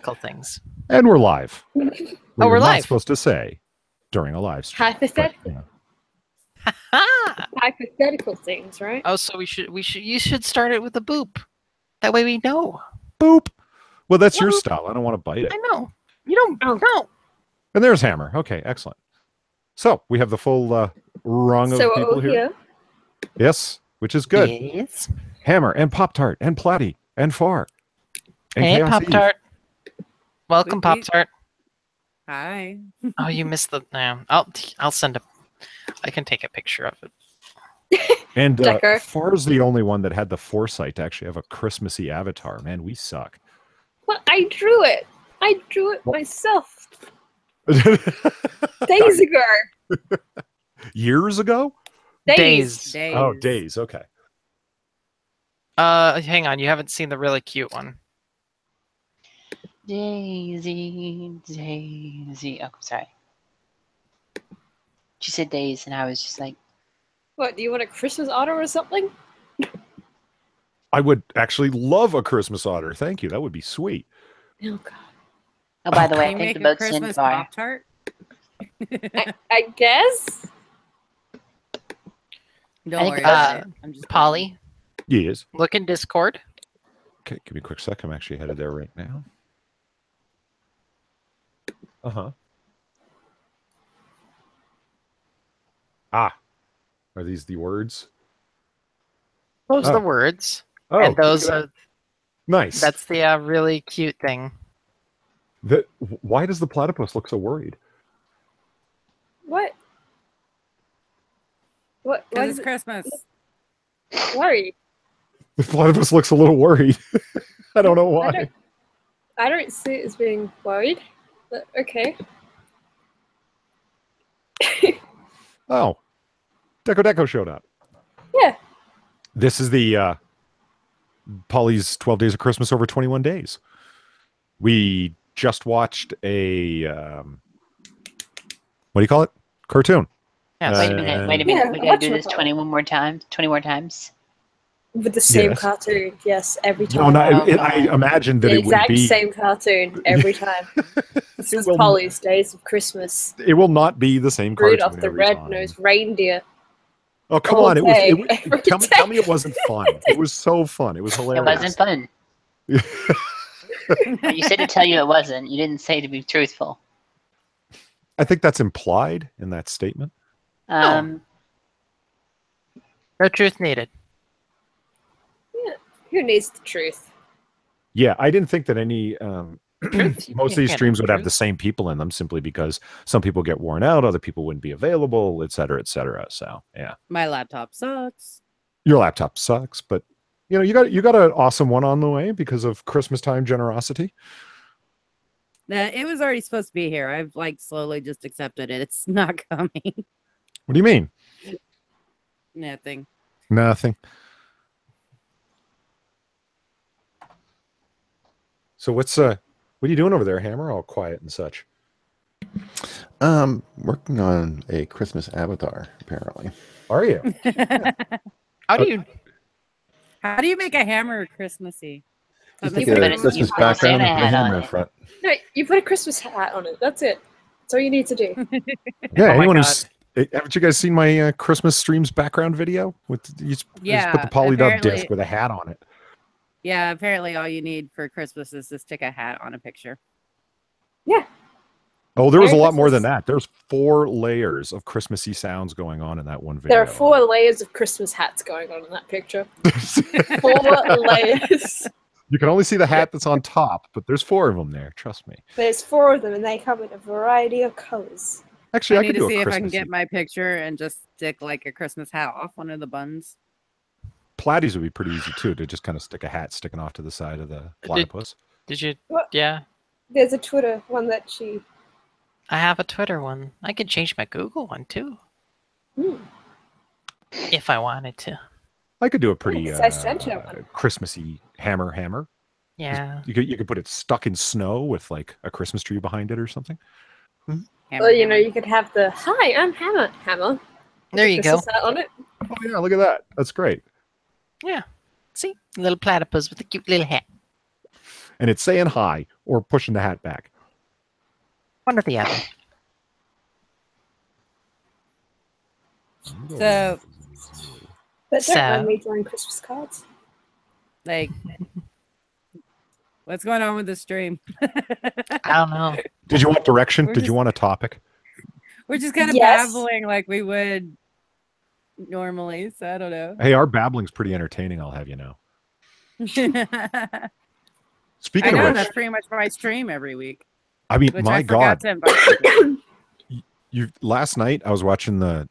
Hypothetical things. And we're live. We're not live. Supposed to say during a live stream. Hypothetical. Hypothetical things, right? Oh, so you should start it with a boop. That way we know. Boop. Well, that's your style. I don't want to bite it. I know. You don't. Oh. No. And there's Hammer. Okay, excellent. So we have the full rung of people here. Yes, which is good. Yes. Hammer and Poptart and Platy and Far. And Hey, Chaoseve. Poptart. Welcome, Poptart. Hi. Oh, you missed the. No, I'll send a. I can take a picture of it. And Decker. Far's the only one that had the foresight to actually have a Christmassy avatar. Man, we suck. Well, I drew it. I drew it myself days ago. Years ago? Days. Oh, days. Okay. Hang on. You haven't seen the really cute one. Daisy. Oh, sorry. She said days, and I was just like, What, do you want a Christmas otter or something? I would actually love a Christmas otter. Thank you. That would be sweet. Oh, God. oh, by the way, I Can you think make the a boat's in Christmas far. Pop-Tart? I guess? Don't worry think about it. I'm just Polly, Yes. look in Discord. Okay, give me a quick sec. I'm actually headed there right now. Uh-huh. Ah. Are these the words? Those are the Oh. words. Oh, And those look at are. that. Nice. That's the really cute thing. Why does the platypus look so worried? What? What? Why Because does it's it Christmas. worry? The platypus looks a little worried. I don't know why. I don't see it as being worried. But okay. Oh. Deco showed up. Yeah. This is the Polly's 12 Days of Christmas over 21 days. We just watched a what do you call it? Cartoon. Yes. Wait a minute. Yeah, We I gotta do watch this it. 20 more times. With the same Yes. cartoon, yes, every No, time. I imagined that The it would exact be. same cartoon every time. This is will- Polly's Days of Christmas. It will not be the same cartoon Rudolph the every time. Red-Nosed Reindeer. Oh, come all on! It day, was. every Tell me it wasn't fun. It was so fun. It was It hilarious. wasn't fun. You said to tell you it wasn't. You didn't say to be truthful. I think that's implied in that statement. No truth needed. Yeah. Who needs the truth? Yeah, I didn't think that any. Truth? Most of You these can't streams have would have truth. the same people in them, simply because some people get worn out, other people wouldn't be available, et cetera, et cetera. So, yeah, My laptop sucks. your laptop sucks, but you got an awesome one on the way because of Christmas time generosity. It was already supposed to be here. I've slowly just accepted it. It's not coming. What do you mean? Nothing. Nothing. So what are you doing over there, Hammer? All quiet and such. Working on a Christmas avatar, apparently. Are you? How do you? How do you make a hammer Christmassy? Just You take put a it in- Christmas you put a background and Santa put a hat on hammer in it. front. No, you put a Christmas hat on it. That's it. That's all you need to do. Yeah. Oh my Anyone God. who's haven't you guys seen my Christmas streams background video with you just put Yeah, the polydub apparently- disc with a hat on it? Yeah, apparently all you need for Christmas is to stick a hat on a picture. Oh, there was a Merry lot more than Christmas. that. There's 4 layers of Christmassy sounds going on in that one video. There are 4 layers of Christmas hats going on in that picture. 4 layers. You can only see the hat that's on top, but there's 4 of them there. Trust me. There's 4 of them, and they come in a variety of colors. Actually, I I need could to do see a if I can Christmassy. get my picture and just stick a Christmas hat off one of the buns. Platies would be pretty easy too, to just kind of stick a hat sticking off to the side of the platypus. Did you? What? Yeah. There's a Twitter one that she. I have a Twitter one. I could change my Google one too, if I wanted to. I could do a pretty Yes, I sent you one. Christmassy hammer. Yeah. You could put it stuck in snow with a Christmas tree behind it or something. Hammer, Well, hammer. you could have the "Hi, I'm Hammer." There you go. Christmas hat on it. Oh yeah, look at that. That's great. Yeah. See, little platypus with a cute little hat. And it's saying hi or pushing the hat back? One or the other. So, But don't mind So- me drawing Christmas cards. like, what's going on with the stream? I don't know. Did you want direction? We're Did you just- want a topic? We're just kind of Yes. babbling like we would normally, so I don't know. Hey, our babbling's pretty entertaining, I'll have you know. I Speaking know of that's which, pretty much my stream every week. I mean, Which my I God, forgot to invite people. last night I was watching the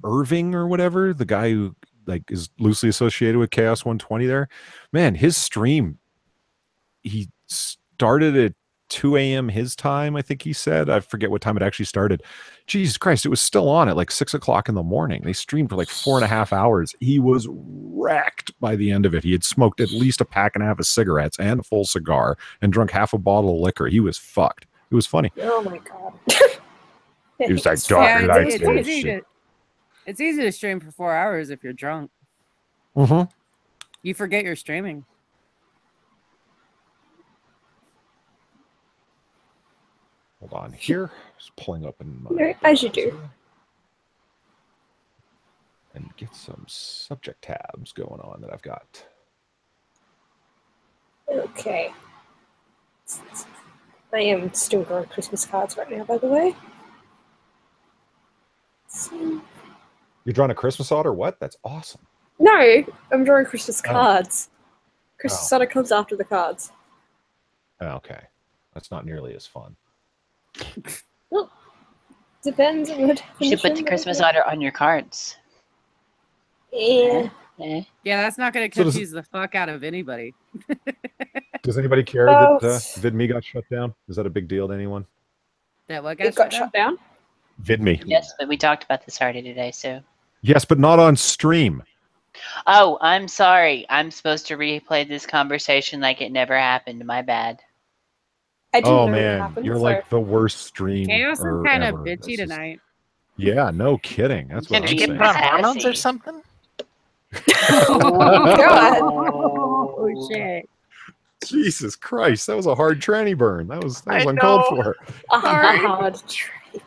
Irving or whatever, the guy who like is loosely associated with Chaos 120 there. Man, his stream, he started at 2 a.m. his time, I think he said. I forget what time it actually started. Jesus Christ, it was still on at like 6 o'clock in the morning. They streamed for like 4.5 hours. He was wrecked by the end of it. He had smoked at least a pack and a half of cigarettes and a full cigar and drunk half a bottle of liquor. He was fucked. It was funny. Oh my god. He was like, It's "Dark fine. light it's, That's good easy shit. it's easy to stream for 4 hours if you're drunk. Mm-hmm. You forget you're streaming. Hold on here. Just pulling open my No, as you do. browser and get some subject tabs going on that I've got. Okay. I am still drawing Christmas cards right now, by the way. So... You're drawing a Christmas otter? What? That's awesome. No, I'm drawing Christmas Oh. cards. Christmas Oh. otter comes after the cards. Okay. That's not nearly as fun. Well, depends on what You should put the Christmas otter on your cards. Yeah. Eh? Yeah, that's not going to So does- confuse the fuck out of anybody. Does anybody care Oh. that VidMe got shut down? Is that a big deal to anyone? That what got It got shut shut down. VidMe. Yes, but we talked about this already today, so. Yes, but not on stream. Oh, I'm sorry. I'm supposed to replay this conversation like it never happened. My bad. I didn't Oh know man, what happened. you're so... like the worst stream. Chaos is or kind of ever. bitchy This is- tonight. Yeah, no kidding. That's what Did I'm you get saying. put on hormones or Sassy. something? Oh, God. Oh, shit. Jesus Christ, that was a hard tranny burn. That was I uncalled know. for. A Sorry. hard trade.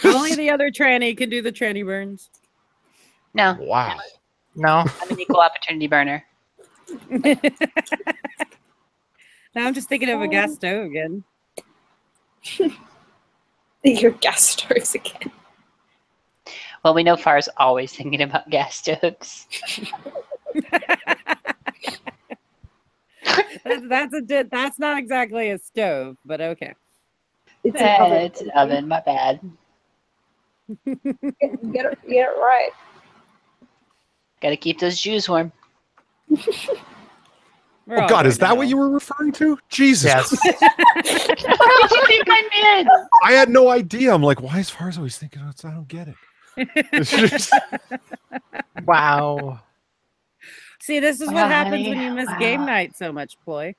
Only the other tranny can do the tranny burns. No, Wow. No. I'm an equal opportunity burner. Now I'm just thinking of a gas stove again. Your gas stoves again. Well, we know Far's always thinking about gas stoves. That's not exactly a stove, but okay. It's an oven. It's an oven. My bad. Get it right. Got to keep those Jews warm. We're Oh all God, good is that now. what you were referring to? Jesus. Yes. Christ. What did you think I meant? I had no idea. I'm like, why is Farz always thinking of it? I don't get it. It's just- Wow. See, this is what Wow, happens honey. when you miss Wow. game night so much, Ploy.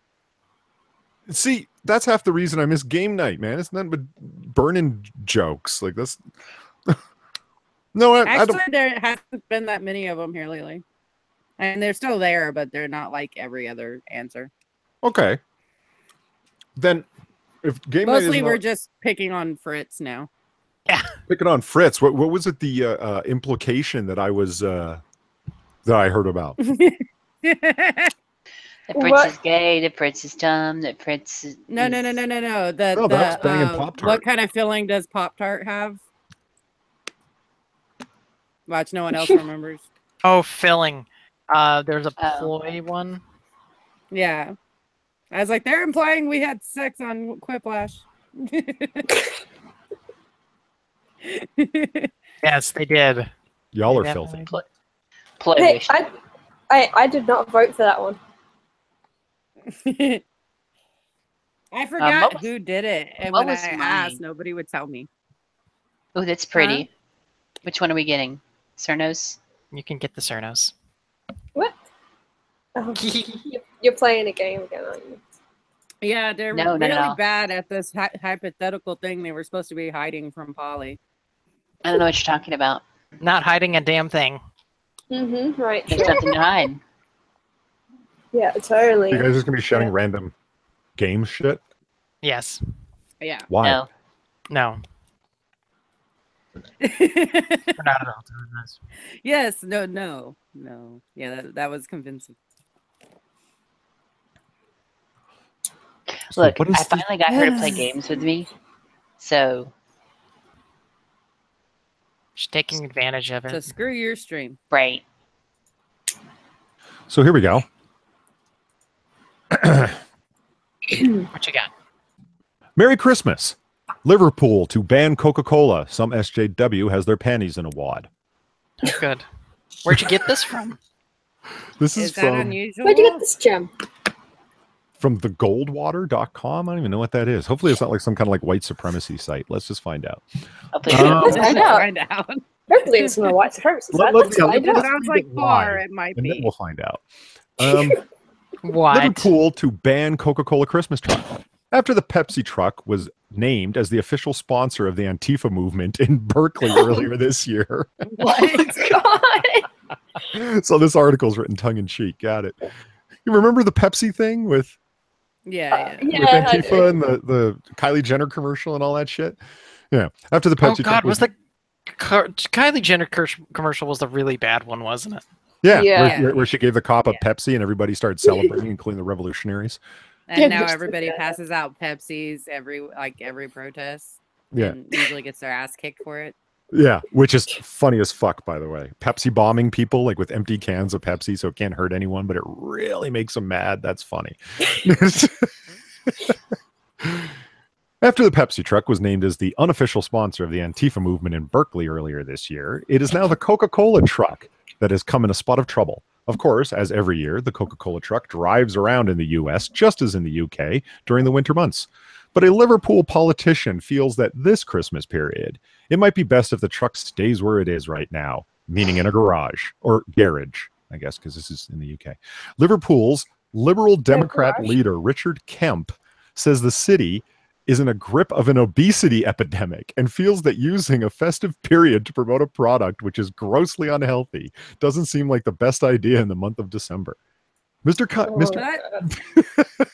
See, that's half the reason I miss game night, man. It's nothing but burning jokes. Like that's no, I Actually, don't. there hasn't been that many of them here lately. And they're still there, but they're not like every other answer. Okay. Then if game night Mostly is we're not just picking on Fritz now. picking on Fritz, what was it the implication that I was that I heard about? That Fritz What? is gay, that Fritz is dumb, that Fritz is... No. The, No, that was banging Poptart. What kind of filling does Poptart have? Watch, no one else remembers. Oh, filling. There's a Oh. ploy one. Yeah. I was like, they're implying we had sex on Quiplash. Yes, they did. Y'all are They filthy. definitely- Ploy Hey, wish. I did not vote for that one. I forgot what was- who did it. And what when was I mine? asked, nobody would tell me. Oh, that's pretty. Which one are we getting? Cernos? You can get the Cernos. What? Oh, you're playing a game again, aren't you? Yeah, they're No, not at really all. bad at this hypothetical thing they were supposed to be hiding from Polly. I don't know what you're talking about. Not hiding a damn thing. Mm-hmm. Right. There's Sure. nothing to hide. Yeah, totally. You guys are just gonna be shouting random game shit? Yes. Yeah. Why? No. No. Not at all. Yes. No. Yeah, that was convincing. So Look, what is I finally got her to play games with me. So, Just taking advantage of So it. screw your stream. right. So here we go. What you got? Merry Christmas. Liverpool to ban Coca-Cola. Some SJW has their panties in a wad. Oh, good. Where'd you get this from? This Is is that from unusual? Where'd you get this gem? thegoldwater.com. I don't even know what that is. Hopefully it's not like some kind of like white supremacy site. Let's just find out. Hopefully Let's she find out. Find out. Hopefully it's not a white supremacist. Let's find It out. sounds like far. It might And then be. we'll find out. What? Liverpool to ban Coca-Cola Christmas truck. After the Pepsi truck was named as the official sponsor of the Antifa movement in Berkeley earlier this year. Oh God. So this article is written tongue-in-cheek. Got it. You remember the Pepsi thing with Yeah. with Yeah, I Antifa do. and the Kylie Jenner commercial and all that shit? Yeah. After the Oh Pepsi God, truck was the Kylie Jenner commercial was the really bad one, wasn't it? Yeah, Yeah. where she gave the cop a Pepsi and everybody started celebrating, including the revolutionaries. And Yeah, now just everybody like that. passes out Pepsis every protest. Yeah. And usually gets their ass kicked for it. Yeah, which is funny as fuck, by the way. Pepsi bombing people like with empty cans of Pepsi so it can't hurt anyone, but it really makes them mad. That's funny. After the Pepsi truck was named as the unofficial sponsor of the Antifa movement in Berkeley earlier this year, it is now the Coca-Cola truck that has come in a spot of trouble. Of course, as every year, the Coca-Cola truck drives around in the US, just as in the UK, during the winter months. But a Liverpool politician feels that this Christmas period, it might be best if the truck stays where it is right now, meaning in a garage, or garage, I guess, because this is in the UK. Liverpool's Liberal Democrat garage. leader, Richard Kemp, says the city is in a grip of an obesity epidemic and feels that using a festive period to promote a product which is grossly unhealthy doesn't seem like the best idea in the month of December. Mr.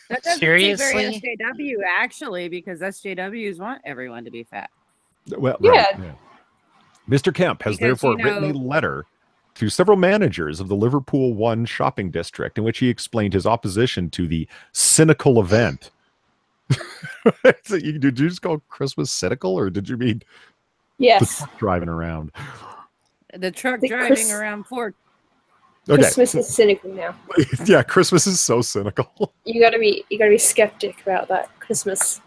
That doesn't Seriously? seem very SJW actually, because SJWs want everyone to be fat. Well, Yeah. right, yeah. Mr. Kemp has Because, therefore written a letter to several managers of the Liverpool One shopping district in which he explained his opposition to the cynical event. So did you just call Christmas cynical, or did you mean the Yes. truck driving around? The truck The driving around Ford. Okay. Christmas is cynical now. Yeah, Christmas is so cynical. You gotta be skeptic about that Christmas.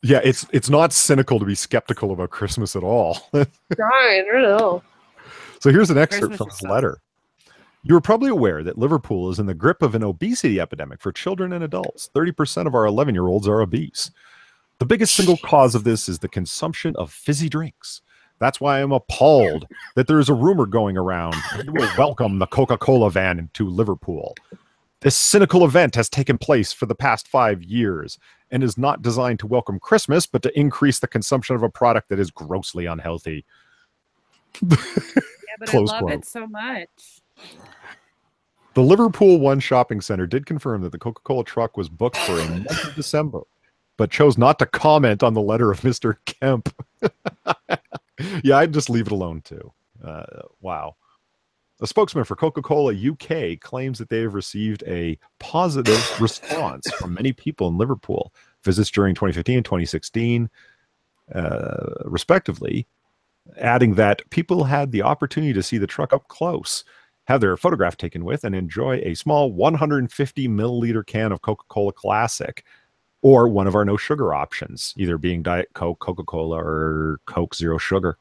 Yeah, it's not cynical to be skeptical about Christmas at all. No, not at all. So here's an excerpt Christmas from is his fun. letter. You are probably aware that Liverpool is in the grip of an obesity epidemic for children and adults. 30% of our 11-year-olds are obese. The biggest single cause of this is the consumption of fizzy drinks. That's why I'm appalled that there is a rumor going around that we will welcome the Coca-Cola van into Liverpool. This cynical event has taken place for the past 5 years and is not designed to welcome Christmas, but to increase the consumption of a product that is grossly unhealthy. Yeah, but Close I love quote. it so much. The Liverpool One Shopping Center did confirm that the Coca-Cola truck was booked for a month of December, but chose not to comment on the letter of Mr. Kemp. Yeah, I'd just leave it alone too. Wow. A spokesman for Coca-Cola UK claims that they have received a positive response from many people in Liverpool. Visits during 2015 and 2016, respectively, adding that people had the opportunity to see the truck up close, have their photograph taken with, and enjoy a small 150 milliliter can of Coca-Cola Classic or one of our no sugar options, either being Diet Coke, Coca-Cola, or Coke Zero Sugar.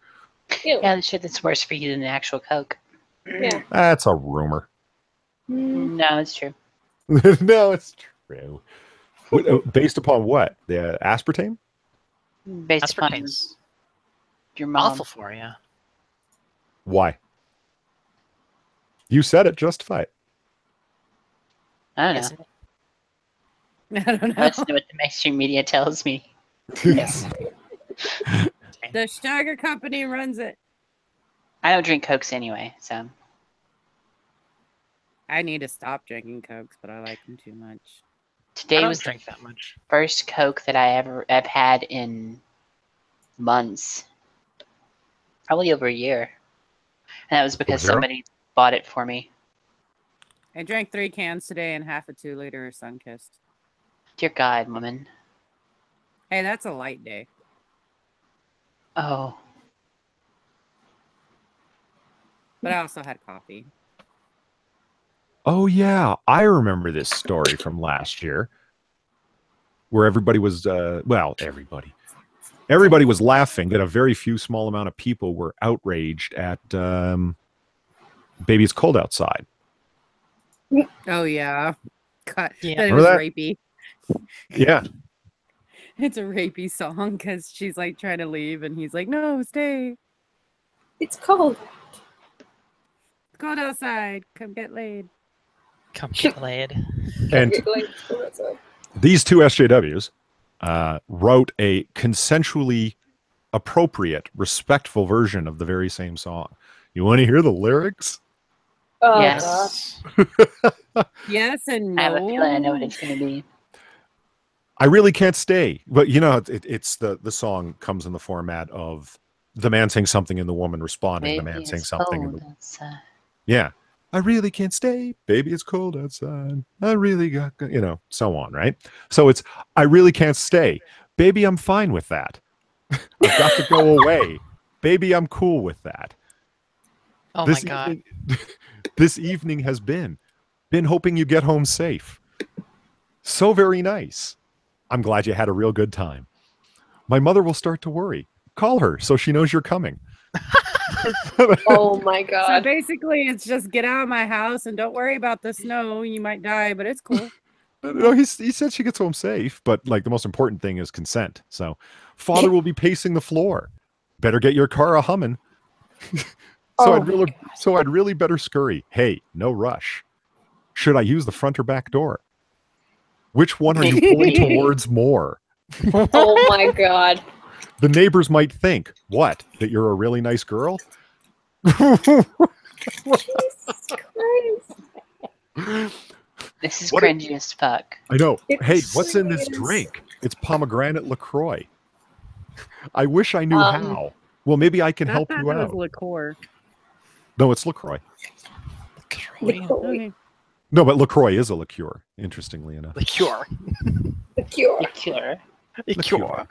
Ew. Yeah, the shit that's worse for you than the actual Coke. Yeah. That's a rumor. No, it's true. No, it's true. Based upon what? The aspartame? Based upon Aspartame's your mom. awful for you. Why? You said it. Justify it. I don't know. Isn't it? I don't I know. just know what the mainstream media tells me. Yes. The sugar company runs it. I don't drink Cokes anyway, so I need to stop drinking Cokes, but I like them too much. I Today don't was the drink that much. first Coke that I've had in months. Probably over a year. And that was because Zero? somebody bought it for me. I drank 3 cans today and half a 2-liter Sunkist. Dear God, woman. Hey, that's a light day. Oh. But I also had coffee. Oh yeah, I remember this story from last year, where everybody was everybody was laughing that a very few small amount of people were outraged at "Baby It's Cold Outside." Oh yeah. God, Yeah. that it Remember was that? rapey. Yeah, It's a rapey song because she's like trying to leave and he's like, no, stay. It's cold. It's cold outside. Come get laid. Come get laid. and You're going to school outside. these two SJWs wrote a consensually appropriate, respectful version of the very same song. You want to hear the lyrics? Oh, Yes. Yes and I have a no. feeling I know what it's going to be. I really can't stay. But you know, it's the song comes in the format of the man saying something and the woman responding. The man Maybe saying it's something. cold outside. Yeah. I really can't stay. Baby, it's cold outside. I really got, so on, right? So it's, I really can't stay. Baby, I'm fine with that. I've got to go away. Baby, I'm cool with that. Oh This my god. evening, this evening has been hoping you get home safe. So very nice. I'm glad you had a real good time. My mother will start to worry. Call her so she knows you're coming. Oh my So god. basically, it's just get out of my house and don't worry about the snow. You might die, but it's cool. No, he said she gets home safe, but like the most important thing is consent. So, father will be pacing the floor. Better get your car a humming. Oh I'd really better scurry. Hey, no rush. Should I use the front or back door? Which one are you pulling towards more? Oh my god. The neighbors might think, what? That you're a really nice girl? Jesus Christ. This is What- cringy as fuck. I know. It Hey, what's in this is. drink? It's pomegranate LaCroix. I wish I knew Um, how. Well, maybe I can I help thought you it was out. liqueur. No, it's LaCroix. The Okay. No, but LaCroix is a liqueur, interestingly enough. Liqueur. cure. Liqueur. Liqueur.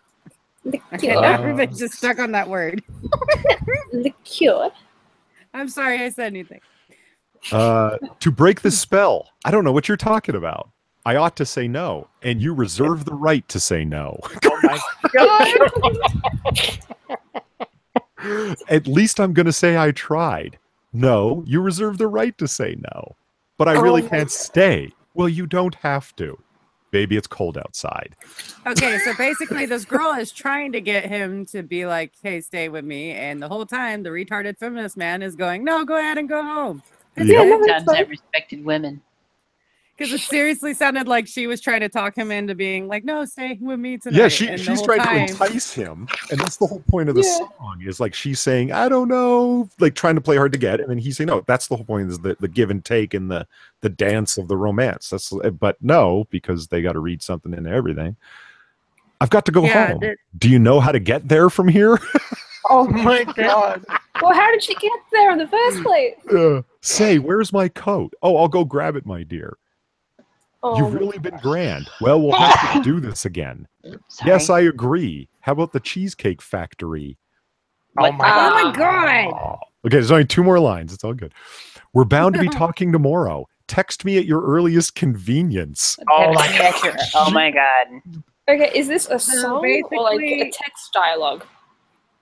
The Okay, cure. now everybody's just stuck on that word. The cure. I'm sorry I said anything. To break the spell, I don't know what you're talking about. I ought to say no, and you reserve the right to say no. Oh my god. At least I'm going to say I tried. No, you reserve the right to say no. But I really Oh. can't stay. Well, you don't have to. Baby, it's cold outside. Okay, so basically, this girl is trying to get him to be like, hey, stay with me. And the whole time, the retarded feminist man is going, no, go ahead and go home. Yeah, no, it's Sometimes fine. I've respected women. Because it seriously sounded like she was trying to talk him into being like, no, stay with me tonight. Yeah, And the she's whole trying time- to entice him, and that's the whole point of the Yeah. song. Is like she's saying, "I don't know," like trying to play hard to get, and then he's saying, "No." That's the whole point: is the give and take and the dance of the romance. That's but no, because they got to read something into everything. I've got to go Yeah, home. Do you know how to get there from here? Oh my god. Well, how did she get there in the first place? Say, where's my coat? Oh, I'll go grab it, my dear. Oh You've my really been grand. Well, we'll have to do this again. Sorry. Yes, I agree. How about the Cheesecake Factory? Oh my Oh god. my God. Okay, there's only 2 more lines. It's all good. We're bound to be talking tomorrow. Text me at your earliest convenience. Oh my Text me at your- Oh my god. Okay, is this a song or like a basically- text dialogue?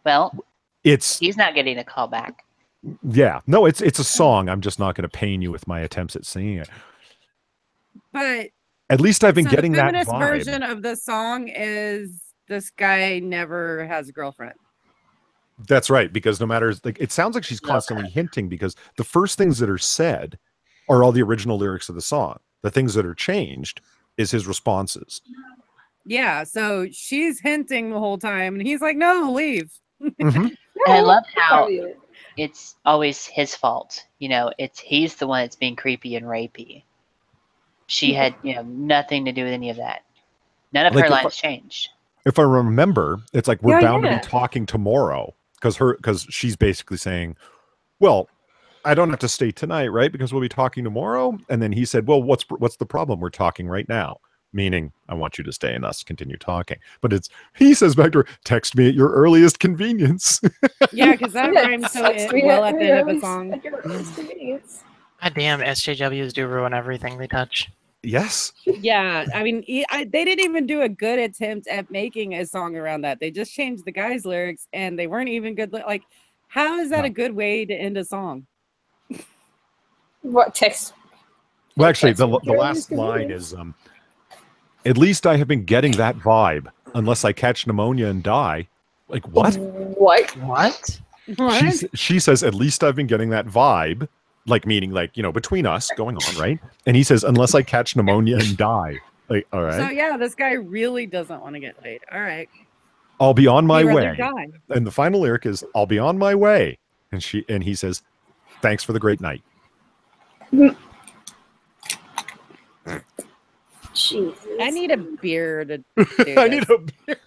Well, It's he's not getting a call back. yeah. No, it's a song. I'm just not going to pain you with my attempts at singing it. But At least I've been so getting the that feminist vibe. version of the song is this guy never has a girlfriend. That's right, because no matter like it sounds like she's constantly hinting because the first things that are said are all the original lyrics of the song. The things that are changed is his responses. Yeah, so she's hinting the whole time, and he's like, "No, leave." Mhm. And I love how Sorry. it's always his fault. You know, he's the one that's being creepy and rapey. She had, nothing to do with any of that. None of Like, her if lines changed. If I remember, it's like we're Yeah, bound to yeah. be talking tomorrow because she's basically saying, well, I don't have to stay tonight, right? Because we'll be talking tomorrow. And then he said, well, what's the problem? We're talking right now. Meaning, I want you to stay and us continue talking. But he says back to her, text me at your earliest convenience. Yeah, because that rhymes so well at the end of a song. At your earliest convenience. God damn, SJWs do ruin everything they touch. Yes. Yeah, I mean, they didn't even do a good attempt at making a song around that. They just changed the guy's lyrics, and they weren't even good. Like, how is that No. a good way to end a song? What text? Well, actually, Text the me at your last earliest line convenience. is, at least I have been getting that vibe, unless I catch pneumonia and die. Like, what? What? What? She says, at least I've been getting that vibe, like meaning like, between us going on, right? And he says, unless I catch pneumonia and die. Like, all right. So yeah, this guy really doesn't want to get laid. All right. I'll be on my He'd rather way. die. And the final lyric is, I'll be on my way. And he says, thanks for the great night. Jesus. I need a beer to do I this. need a beer.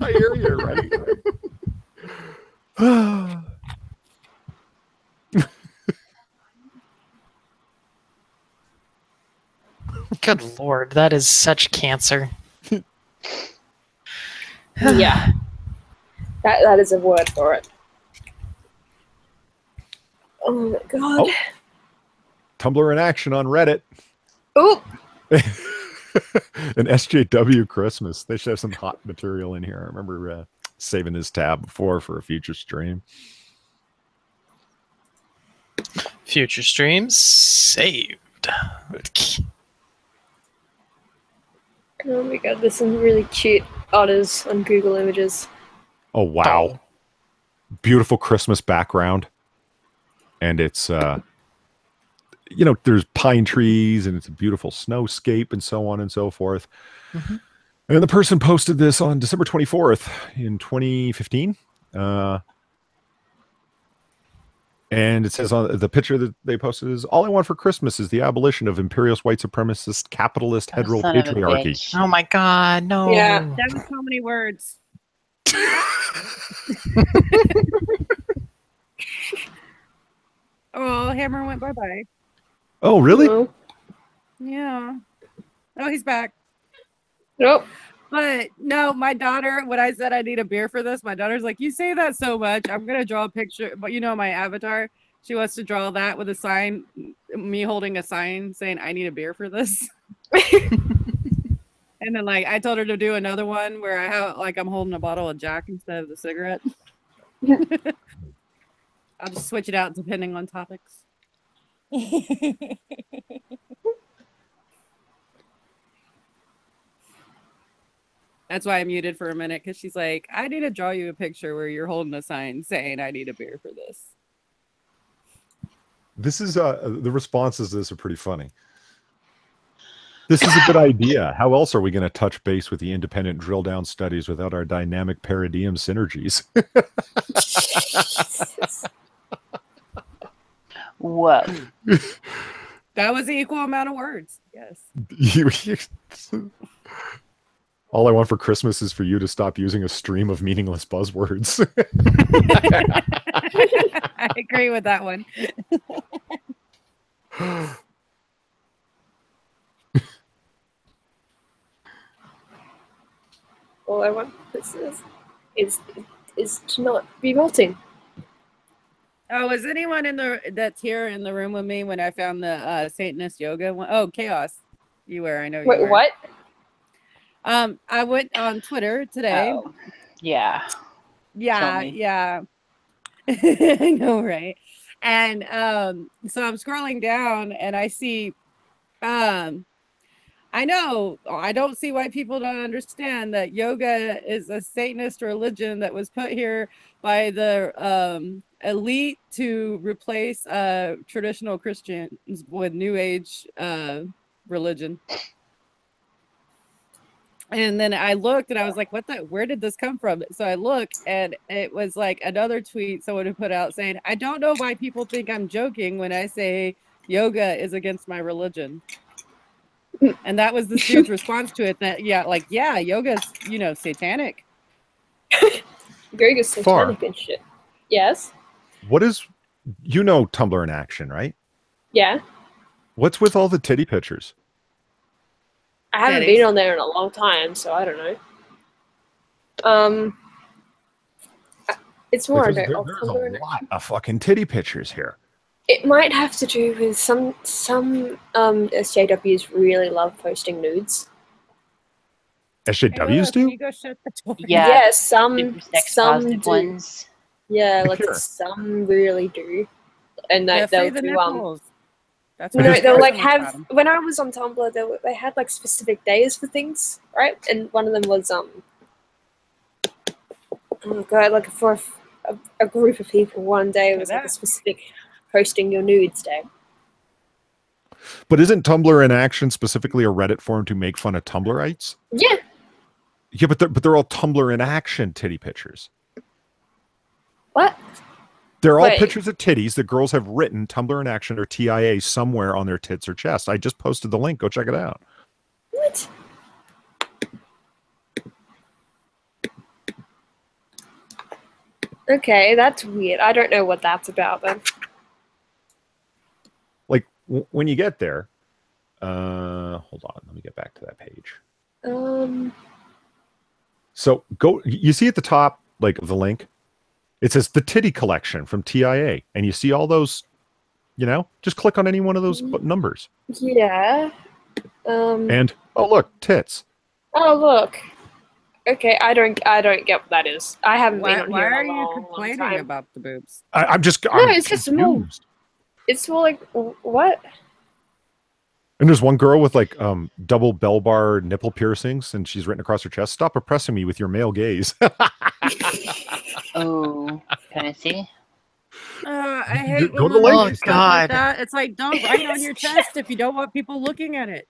I hear you, right? Good lord, that is such cancer. Yeah. That is a word for it. Oh my god. Oh. Tumblr in action on Reddit. Oop. An SJW Christmas. They should have some hot material in here. I remember saving his tab before for a future stream. Future streams saved. Oh my god, there's some really cute otters on Google Images. Oh, wow. Beautiful Christmas background. And it's, there's pine trees and it's a beautiful snowscape and so on and so forth. Mm-hmm. And the person posted this on December 24th in 2015. And it says on the picture that they posted is, all I want for Christmas is the abolition of imperialist, white supremacist, capitalist, hetero Son of a patriarchy. bitch. Oh my god, no. Yeah. That was so many words. Oh, Hammer went bye-bye. Oh, really? Oh. Yeah. Oh, he's back. Nope. But no, my daughter, when I said I need a beer for this, my daughter's like, you say that so much. I'm going to draw a picture. But my avatar, she wants to draw that with a sign, me holding a sign saying, I need a beer for this. And then I told her to do another one where I have I'm holding a bottle of Jack instead of the cigarette. I'll just switch it out depending on topics. That's why I muted for a minute, because she's like, I need to draw you a picture where you're holding a sign saying I need a beer for this. This is the responses to this are pretty funny. This is a good idea. How else are we going to touch base with the independent drill down studies without our dynamic paradigm synergies? Whoa. That was the equal amount of words. Yes. All I want for Christmas is for you to stop using a stream of meaningless buzzwords. I agree with that one. All I want for Christmas is to not be molting. Oh, was anyone that's here in the room with me when I found the Satanist yoga one? Oh, Chaos. You were, I know you Wait, were. what? I went on Twitter today. Oh, yeah. Yeah, Tell me. yeah. I know, right? And so I'm scrolling down and I see I know I don't see why people don't understand that yoga is a Satanist religion that was put here by the elite to replace traditional Christians with New Age religion. And then I looked and I was like, where did this come from? So I looked and it was like another tweet someone had put out saying, I don't know why people think I'm joking when I say yoga is against my religion. And that was the student's response to it. That yoga's satanic. Yoga's Far. satanic and shit. Yes. What is Tumblr in action, right? Yeah. What's with all the titty pictures? I haven't Teddy's. been on there in a long time, so I don't know. It's more There's about a lot of fucking titty pictures here. It might have to do with some SJWs really love posting nudes. SJWs Can do? you go shut the door? Yeah, some super sex some positive do. ones. Yeah, like Sure. some really do, and Yeah, they'll free the do nipples. That's No, just- they'll like Carson was have. about 'em. When I was on Tumblr, they had like specific days for things, right? And one of them was oh god, like for a group of people, one day was like a specific posting your nudes day. But isn't Tumblr in action specifically a Reddit forum to make fun of Tumblrites? Yeah, Yeah, but they're all Tumblr in action titty pictures. what? They're all Wait. pictures of titties that girls have written Tumblr in action or TIA somewhere on their tits or chest. I just posted the link. Go check it out. What? Okay, that's weird. I don't know what that's about then. Like when you get there, hold on, let me get back to that page. So go. You see at the top, like the link, it says the titty collection from TIA, and you see all those. Just click on any one of those numbers. Yeah. And oh look, tits. Oh look. Okay, I don't get what that is. I haven't been Why, on why here are in a you long, long complaining time. about the boobs? I'm just. No, I'm it's just more. confused. It's more like what? And there's one girl with like double bell bar nipple piercings, and she's written across her chest, "Stop oppressing me with your male gaze." Oh, can I see? I hate Go to when the women link. do Oh, stuff like God. that. It's like, don't write on your chest if you don't want people looking at it.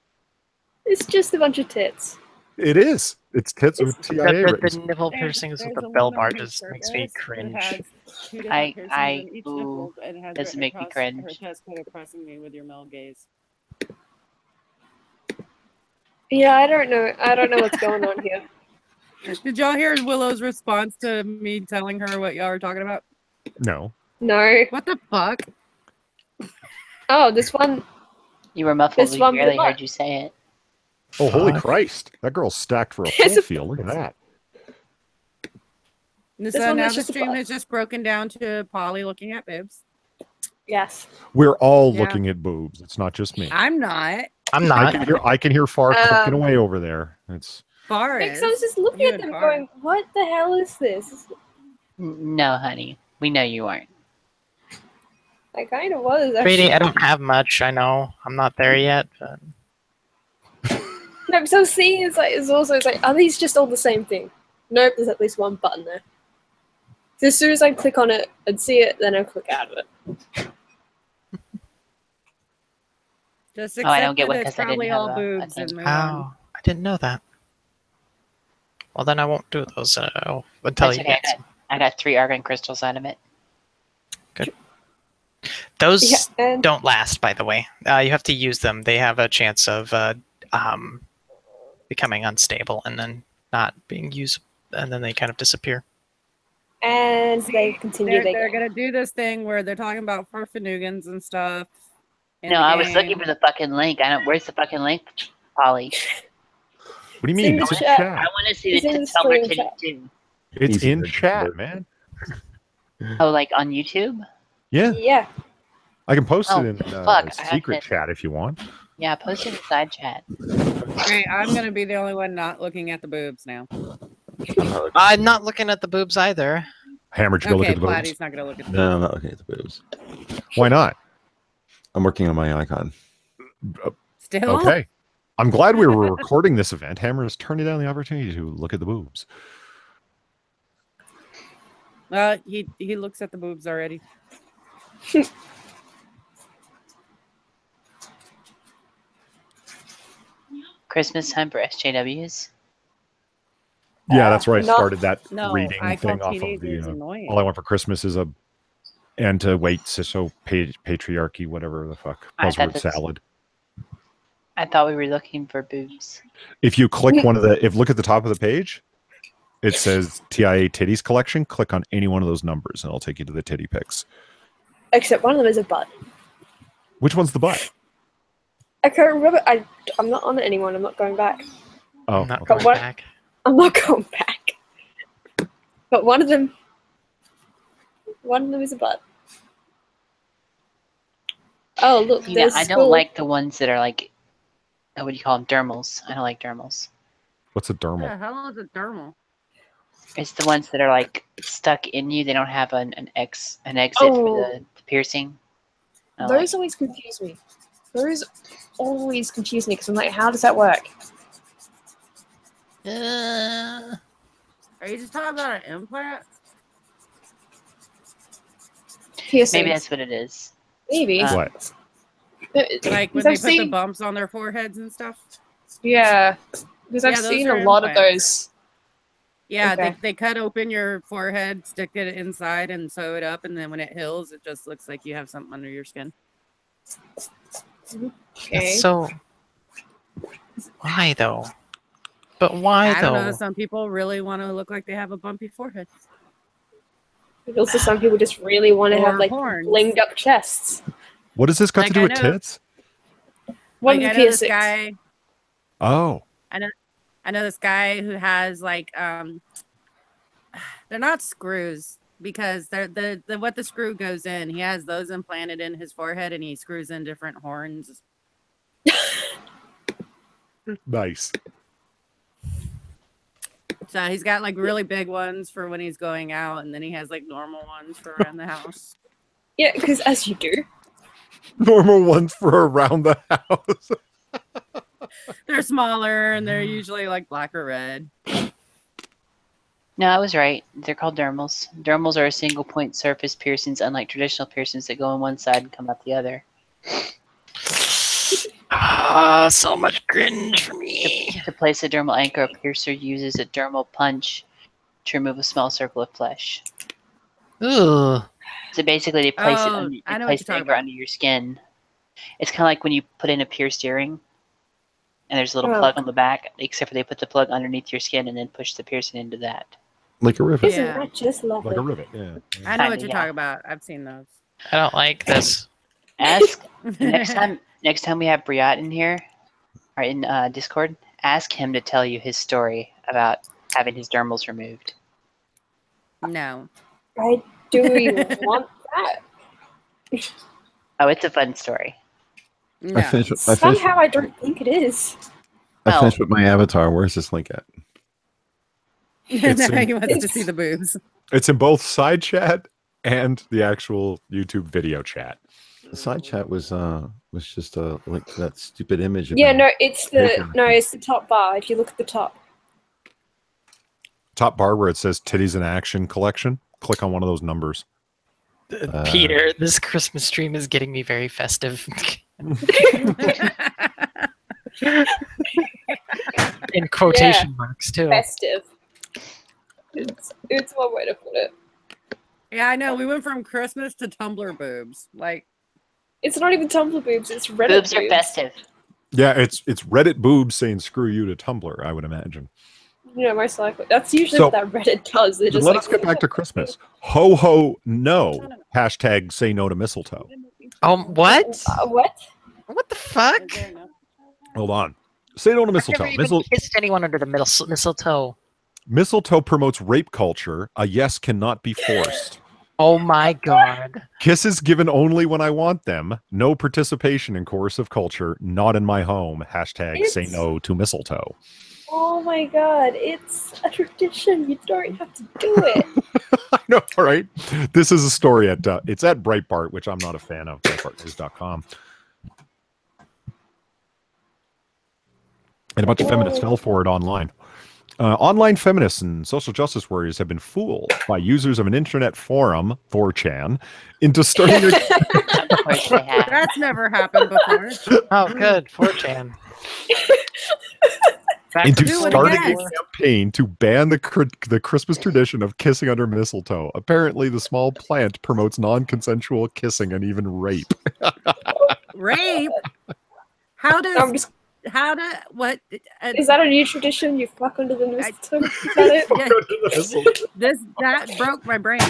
It's just a bunch of tits. It is. It's tits with TIA The written. nipple There's- piercings with there's the a bell woman bar on just her makes me service who cringe. has two different I- piercings I- in each ooh, nipple and has doesn't written make me across her cringe. chest, quit oppressing me with your male gaze. Yeah, I don't know. I don't know what's going on here. Did y'all hear Willow's response to me telling her what y'all were talking about? No. No. What the fuck? Oh, this one. You were muffled. This We one barely what? heard you say it. Oh, holy Fuck. Christ! That girl's stacked for a There's full a- field. Look at that. And This so one now was the just a stream butt. has just broken down to Polly looking at boobs. Yes. We're all Yeah. looking at boobs. It's not just me. I'm not. I'm I not. can hear Far clicking away over there. It's Forrest. Because I was just looking You at and them, Forrest. going, "What the hell is this?" No, honey. We know you aren't. I kind of was. Sweetie, I don't have much. I know. I'm not there yet. But No, because I was seeing it's like, are these just all the same thing? Nope, there's at least one button there. So as soon as I click on it and see it, then I click out of it. Just Oh, I don't accept get what, that it's 'cause I didn't probably have all a boobs thing. and move on. oh, I didn't know that. Well, then I won't do those until That's you okay. get I got 3 argon crystals out of it. those. Yeah, and Don't last, by the way. You have to use them. They have a chance of becoming unstable and then not being used, and then they kind of disappear. they continue. They're gonna do this thing where they're talking about farfanugans and stuff. in No, the I was looking game. for the fucking link. Where's the fucking link, Polly? what do you It's mean? in It's the in chat. chat. I want to see It's the in the Tumblr stream titty chat. too. It's Easy in to chat, remember. man. Oh, like on YouTube? Yeah, Yeah. I can post Oh, it in fuck, I have secret to- chat if you want. Yeah, post it in the side chat. Great, I'm gonna be the only one not looking at the boobs now. I'm not looking at the boobs either. Hammer, did you go look Okay, at the boobs? Platty's not gonna look at the No, I'm not looking at the boobs. Why not? I'm working on my icon. Still? Okay. I'm glad we were recording this event. Hammer is turning down the opportunity to look at the boobs. Well, he looks at the boobs already. Christmas time for SJWs. Yeah, that's where I No. started that No, reading I call thing off of teenagers the. annoying. All I want for Christmas is a anti-weight, so patriarchy, whatever the fuck, I thought buzzword that's- salad. I thought we were looking for boobs. If you click one of the, look at the top of the page, it says TIA titties collection. Click on any one of those numbers, and it'll take you to the titty pics. Except one of them is a butt. Which one's the butt? I can't remember. I'm not on anyone. I'm not going back. Oh, I'm not okay. going What? back. I'm not going back. But one of them is a butt. Oh, look, You know, there's I school. don't like the ones that are like, what do you call them? Dermals. I don't like dermals. What's a What the dermal? hell is a dermal? It's the ones that are like stuck in you. They don't have an exit Oh. for the piercing. I don't Those like always confuse me. Those always confuse me because I'm like, how does that work? Uh, Are you just talking about an implant? Piercings. Maybe that's what it is. Maybe. What? Like when Because they I've put the seen, bumps on their foreheads and stuff? yeah, because I've Yeah, those seen are a lot of implants. those. Yeah, Okay. they cut open your forehead, stick it inside, and sew it up, and then when it heals, it just looks like you have something under your skin. Okay. So, why though? But why I don't know. though? Some people really want to look like they have a bumpy forehead. But also, some people just really want to have Or like horns. blinged up chests. What does this got to Like, do I with know- tits? One Like of I the know this piercings. guy. Oh, I know this guy who has like they're not screws because they're the what the screw goes in. He has those implanted in his forehead, and he screws in different horns. nice. So he's got like really big ones for when he's going out, and then he has like normal ones for around the house. Yeah, because as you do. Normal ones for around the house. They're smaller and they're usually like black or red. No, I was right. They're called dermals. Dermals are a single point surface piercings, unlike traditional piercings that go on one side and come out the other. Ah, so much cringe for me. To place a dermal anchor, a piercer uses a dermal punch to remove a small circle of flesh. Ugh. So basically, they place Oh, it under, I they know what place you're the talking anchor about. under your skin. It's kind of like when you put in a pierced earring, and there's a little Oh. plug on the back, except for they put the plug underneath your skin and then push the piercing into that. Like a rivet. Isn't Yeah. that just lovely? Like a rivet, yeah. I know what Kinda, you're yeah. talking about. I've seen those. I don't like this. Ask next time we have Briat in here or in Discord, ask him to tell you his story about having his dermals removed. No. I do you want that? Oh, it's a fun story. No. I finished Somehow I don't think it is. I finished with my avatar. Where's this link at? It's Now in- he wants to see the boobs. It's in both side chat and the actual YouTube video chat. The side chat was just a link to that stupid image. Yeah, about- no, it's the top bar. If you look at the top. Top bar where it says titties in action collection. Click on one of those numbers. Peter, this Christmas stream is getting me very festive. In quotation marks, too. Festive. It's one way to put it. Yeah, I know. We went from Christmas to Tumblr boobs. Like, It's not even Tumblr boobs. It's Reddit Boobs are festive. Yeah, it's Reddit boobs saying screw you to Tumblr, I would imagine. You know, most likely. That's usually So- what that Reddit does. They Then just let like, us get back to Christmas. Ho ho no. Hashtag say no to mistletoe. What? What? What the fuck? Hold on. Say no to I've mistletoe. never even kissed anyone under the mistletoe. Mistletoe promotes rape culture. A yes cannot be forced. Oh my god. Kisses given only when I want them. No participation in coercive culture. Not in my home. Hashtag say It's- no to mistletoe. Oh my god, it's a tradition. You don't have to do it. I know, right? This is a story at it's at Breitbart, which I'm not a fan of. Breitbartnews.com. And a bunch of feminists fell for it online. Online feminists and social justice warriors have been fooled by users of an internet forum, 4chan, into starting their Of course they have. that's never happened before. Oh, good. 4chan. Back into Do it starting a again. campaign to ban the Christmas tradition of kissing under mistletoe. Apparently, the small plant promotes non-consensual kissing and even rape. Rape? How does I'm just what? Is that a new tradition? You fuck under the mistletoe? Is that it? Yeah, that broke my brain.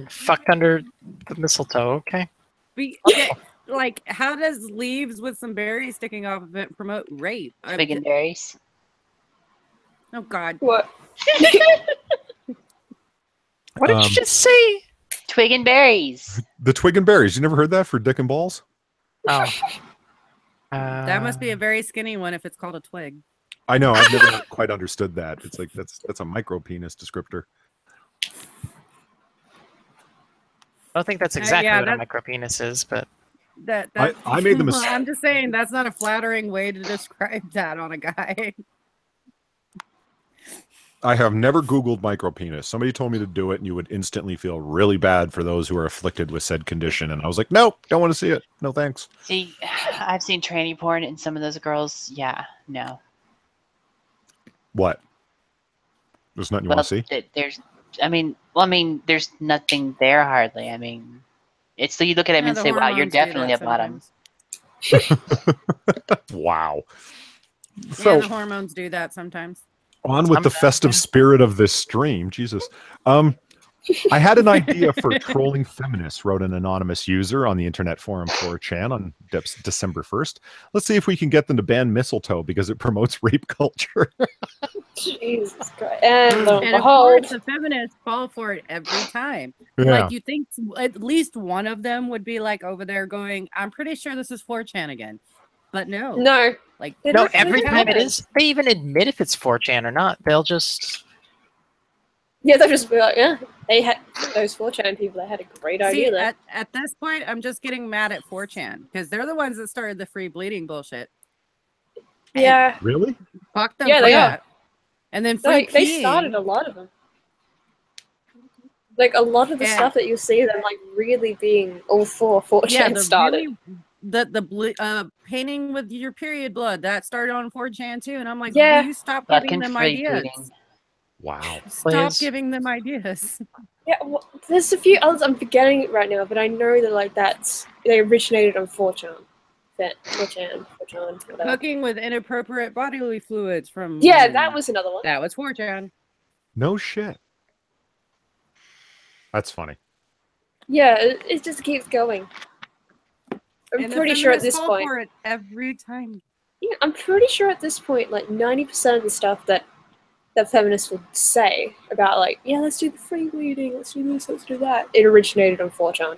Fucked under the mistletoe. Okay. Okay, like, how does leaves with some berries sticking off of it promote rape? Twig and berries. Oh God! What? What did you just say? Twig and berries. The twig and berries. You never heard that for dick and balls? Oh. That must be a very skinny one if it's called a twig. I know. I've never quite understood that. It's like that's a micro penis descriptor. I don't think that's exactly yeah, what a micropenis is, but I made the mistake. I'm just saying that's not a flattering way to describe that on a guy. I have never Googled micropenis. Somebody told me to do it, and you would instantly feel really bad for those who are afflicted with said condition. And I was like, nope, don't want to see it. No thanks. See, I've seen tranny porn, and some of those girls, yeah, no. What? There's nothing you want to see? There's, there's nothing there hardly. I mean, it's so you look at him and say, wow, you're definitely a bottom. Wow. So, yeah, the hormones do that sometimes. On with the festive spirit of this stream. Jesus. I had an idea for trolling feminists, wrote an anonymous user on the internet forum 4chan on December 1st. Let's see if we can get them to ban mistletoe because it promotes rape culture. Jesus Christ. And of course, the feminists fall for it every time. Yeah. Like, you think at least one of them would be like over there going, I'm pretty sure this is 4chan again. But no. No. Like, no, every time it is, they even admit if it's 4chan or not. They'll just... Yeah, they'll just be like, yeah, they had those 4chan people. They had a great idea there. At this point, I'm just getting mad at 4chan because they're the ones that started the free bleeding bullshit. Yeah. Really? Fuck them. Yeah, they are. And then they started a lot of them. Like a lot of the stuff that you see them like really being all for 4chan started. The painting with your period blood that started on 4chan too, and I'm like, yeah, will you stop giving them ideas? Wow. Stop giving them ideas. Yeah, well, there's a few others I'm forgetting it right now, but I know that like they originated on 4chan. 4chan, whatever. Cooking with inappropriate bodily fluids from... Yeah, that was another one. That was 4chan. No shit. That's funny. Yeah, it just keeps going. I'm pretty sure at this point... for it every time. Yeah, I'm pretty sure at this point, like 90% of the stuff that feminists would say about like, yeah, let's do the free bleeding, let's do this, let's do that, it originated on 4chan.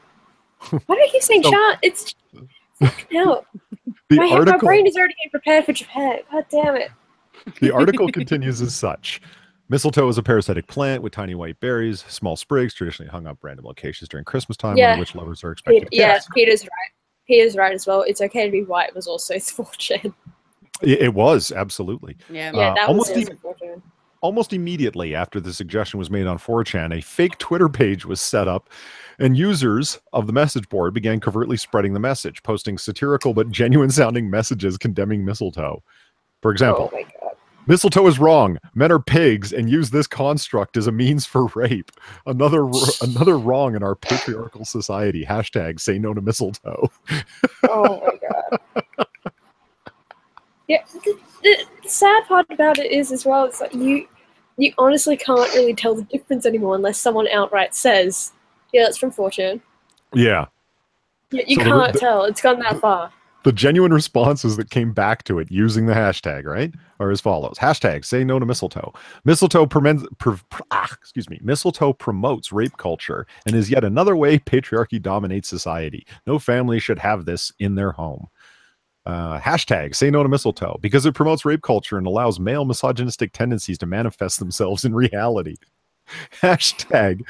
Why do I keep saying chan? It's fucking hell. My brain is already getting prepared for Japan. God damn it. The article continues as such. Mistletoe is a parasitic plant with tiny white berries, small sprigs, traditionally hung up random locations during Christmas time, under which lovers are expected to kiss. Yeah, Peter's right. Peter's right as well. It's okay to be white was also 4chan. It was, absolutely. Yeah, that was also 4chan. Almost immediately after the suggestion was made on 4chan, a fake Twitter page was set up, and users of the message board began covertly spreading the message, posting satirical but genuine-sounding messages condemning mistletoe. For example, oh my God. Mistletoe is wrong. Men are pigs and use this construct as a means for rape. Another wrong in our patriarchal society. # say no to mistletoe. Oh my God. Yeah, the sad part about it is as well, it's like you honestly can't really tell the difference anymore unless someone outright says, yeah, that's from 4chan. Yeah. You can't tell. It's gone that far. The genuine responses that came back to it using the hashtag, right, are as follows. # say no to mistletoe. Mistletoe promotes rape culture and is yet another way patriarchy dominates society. No family should have this in their home. # say no to mistletoe because it promotes rape culture and allows male misogynistic tendencies to manifest themselves in reality. #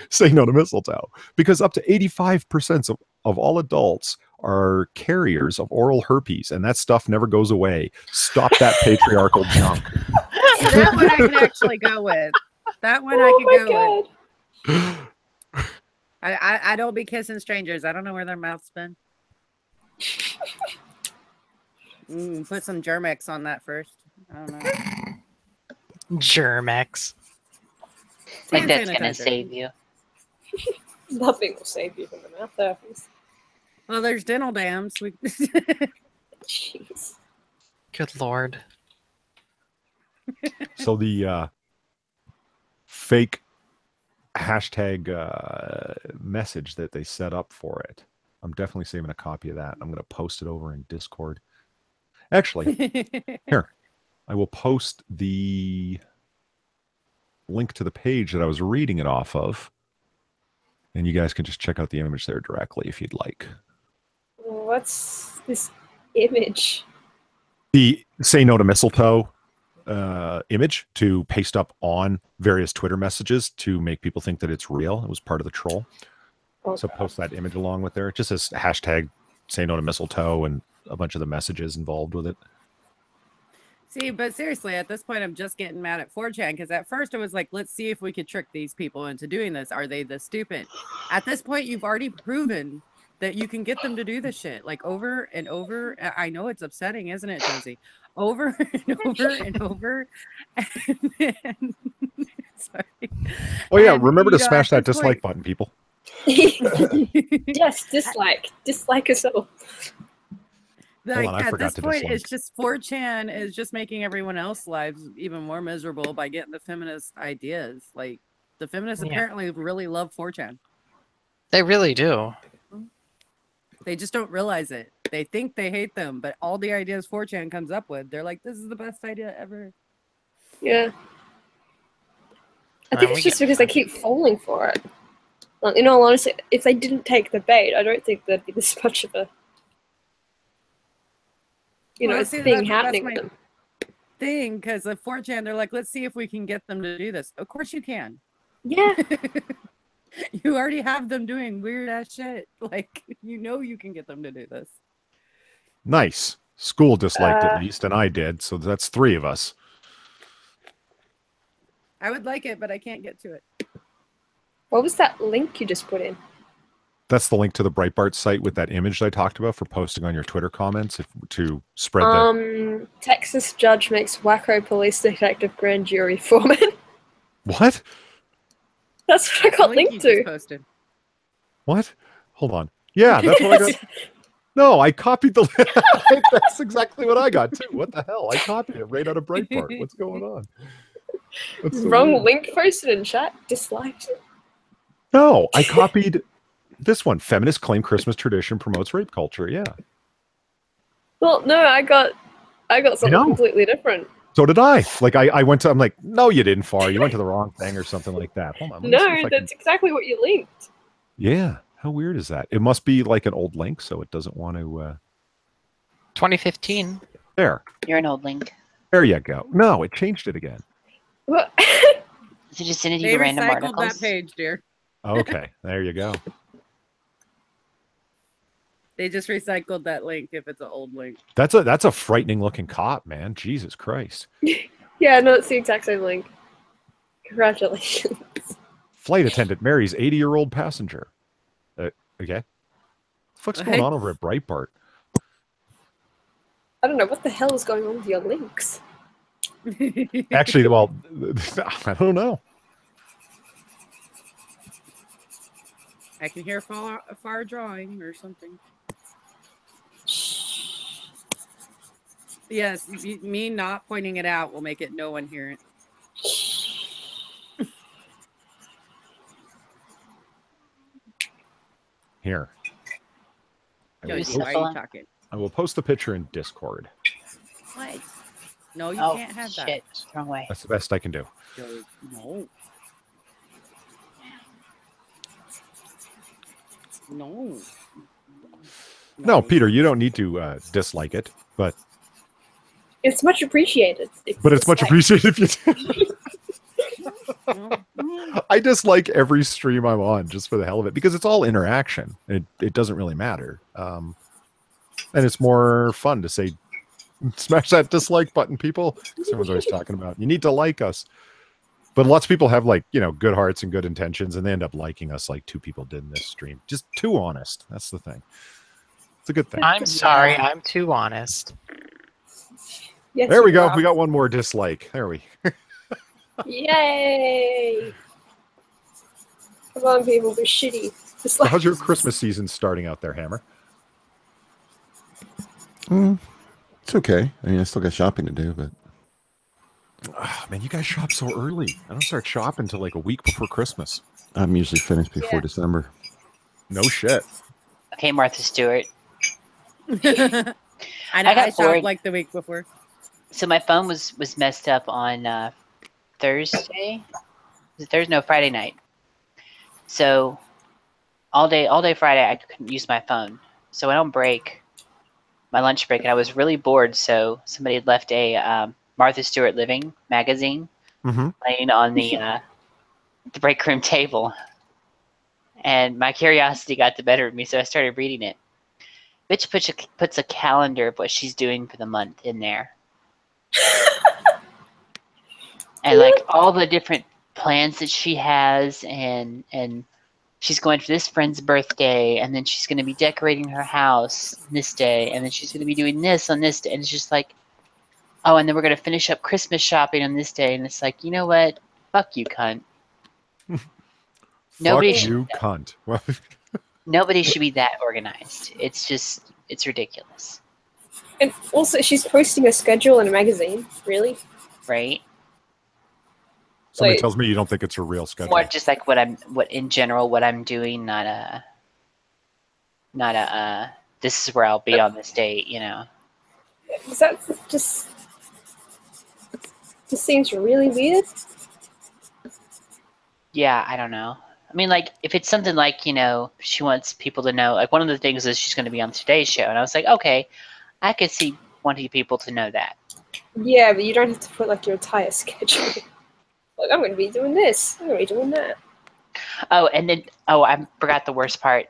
say no to mistletoe because up to 85% of all adults are carriers of oral herpes, and that stuff never goes away. Stop that patriarchal junk. That one I can actually go with. That one I can go with. I don't be kissing strangers. I don't know where their mouth's been. Put some Germex on that first. I don't know. Germex. Like that's gonna save you. Nothing will save you from the mouth herpes. Well, there's dental dams. Jeez. Good lord. So the fake hashtag message that they set up for it, I'm definitely saving a copy of that. I'm going to post it over in Discord. Actually, here, I will post the link to the page that I was reading it off of, and you guys can just check out the image there directly if you'd like. What's this image? The Say No to Mistletoe image to paste up on various Twitter messages to make people think that it's real. It was part of the troll. Oh, So God. post that image along with there. It just says hashtag Say No to Mistletoe and a bunch of the messages involved with it. See, but seriously, at this point, I'm just getting mad at 4chan because at first I was like, let's see if we could trick these people into doing this. Are they this stupid? At this point, you've already proven that you can get them to do this shit like over and over. I know it's upsetting, isn't it, Josie? Over and over and over. And sorry. Oh yeah, And, remember to you know, smash at that this dislike point- button, people. Yes, dislike us all. Like on, I at forgot this to point, dislike. it's just 4chan is just making everyone else's lives even more miserable by getting the feminist ideas. Like the feminists Yeah. apparently really love 4chan. They really do. They just don't realize it. They think they hate them, but all the ideas 4chan comes up with, they're like, this is the best idea ever. Yeah. I think we it's just get- because they keep falling for it. Like, in all honesty, if they didn't take the bait, I don't think there'd be this much of a Well, see, thing that's happening my with them. thing, because of 4chan, they're like, let's see if we can get them to do this. Of course you can. Yeah. You already have them doing weird ass shit. Like, you know you can get them to do this. Nice. School disliked at least, and I did. So that's 3 of us. I would like it, but I can't get to it. What was that link you just put in? That's the link to the Breitbart site with that image that I talked about for posting on your Twitter comments to spread the... Texas judge makes wacko police detective grand jury foreman. What? That's what I The got link linked you just to. posted. What? Hold on. Yeah, that's what I got. No, I copied the... That's exactly what I got, too. What the hell? I copied it right out of Breitbart. What's going on? That's so Wrong weird. link posted in chat. Disliked it. No, I copied this one. Feminists claim Christmas tradition promotes rape culture. Yeah. Well, no, I got something know. completely different. So did I. Like, I went to... I'm like, no, you didn't, Far. You went to the wrong thing or something like that. Hold on. let me see No, if I that's can- exactly what you linked. Yeah. How weird is that? It must be like an old link, so it doesn't want to... 2015. There. You're an old link. There you go. No, it changed it again. What? Is it just sending you They to random recycled articles? that page, dear. Okay. There you go. They just recycled that link if it's an old link. That's a frightening looking cop, man. Jesus Christ. Yeah, no, it's the exact same link. Congratulations. Flight attendant marries 80-year-old passenger. Okay. What the fuck's going on over at Breitbart? I don't know what the hell is going on with your links. Actually, well, I don't know. I can hear far drawing or something. Yes, me not pointing it out will make it no one hear it. Here. Josie, why are you talking? I will post the picture in Discord. What? No, you Oh, can't have that. shit. Wrong way. That's the best I can do. Josie, no. No. No, Peter, you don't need to dislike it, but It's much appreciated. it's much appreciated if you do. I dislike every stream I'm on just for the hell of it because it's all interaction. It doesn't really matter. And it's more fun to say, smash that dislike button, people. Someone's always talking about, you need to like us. But lots of people have good hearts and good intentions, and they end up liking us like 2 people did in this stream. Just too honest. That's the thing. It's a good thing. I'm sorry, I'm too honest. Yes, There we you go. are. We got one more dislike. There we Yay! Come on, people, be shitty. Just How's your Christmas season starting out there, Hammer? It's okay. I mean, I still got shopping to do, but Ah, man, you guys shop so early. I don't start shopping until like a week before Christmas. I'm usually finished before Yeah. December. No shit. Okay, Martha Stewart. I I got shopped bored. like the week before. So my phone was messed up on Thursday. Was it Thursday? No, Friday night. So all day Friday, I couldn't use my phone. So I don't break my lunch break, and I was really bored. So somebody had left a Martha Stewart Living magazine Mm-hmm. laying on the break room table, and my curiosity got the better of me. So I started reading it. Bitch puts a calendar of what she's doing for the month in there, and like all the different plans that she has, and she's going for this friend's birthday, and then she's going to be decorating her house this day, and then she's going to be doing this on this day, and it's just like, oh, and then we're going to finish up Christmas shopping on this day, and it's like, you know what? Fuck you, cunt. Nobody Fuck should- you, cunt. Well, Nobody should be that organized. It's ridiculous, And also, she's posting a schedule in a magazine. Really? right? somebody Wait. tells me you don't think it's a real schedule. More just like what in general what I'm doing, not this is where I'll be on this date, you know. Is that just seems really weird? Yeah, I don't know. I mean, like, if it's something like, you know, she wants people to know, like, one of the things is she's going to be on Today's Show, and I was like, okay, I could see wanting people to know that. Yeah, but you don't have to put like your entire schedule. Like, I'm going to be doing this. I'm going to be doing that. Oh, and then, oh, I forgot the worst part.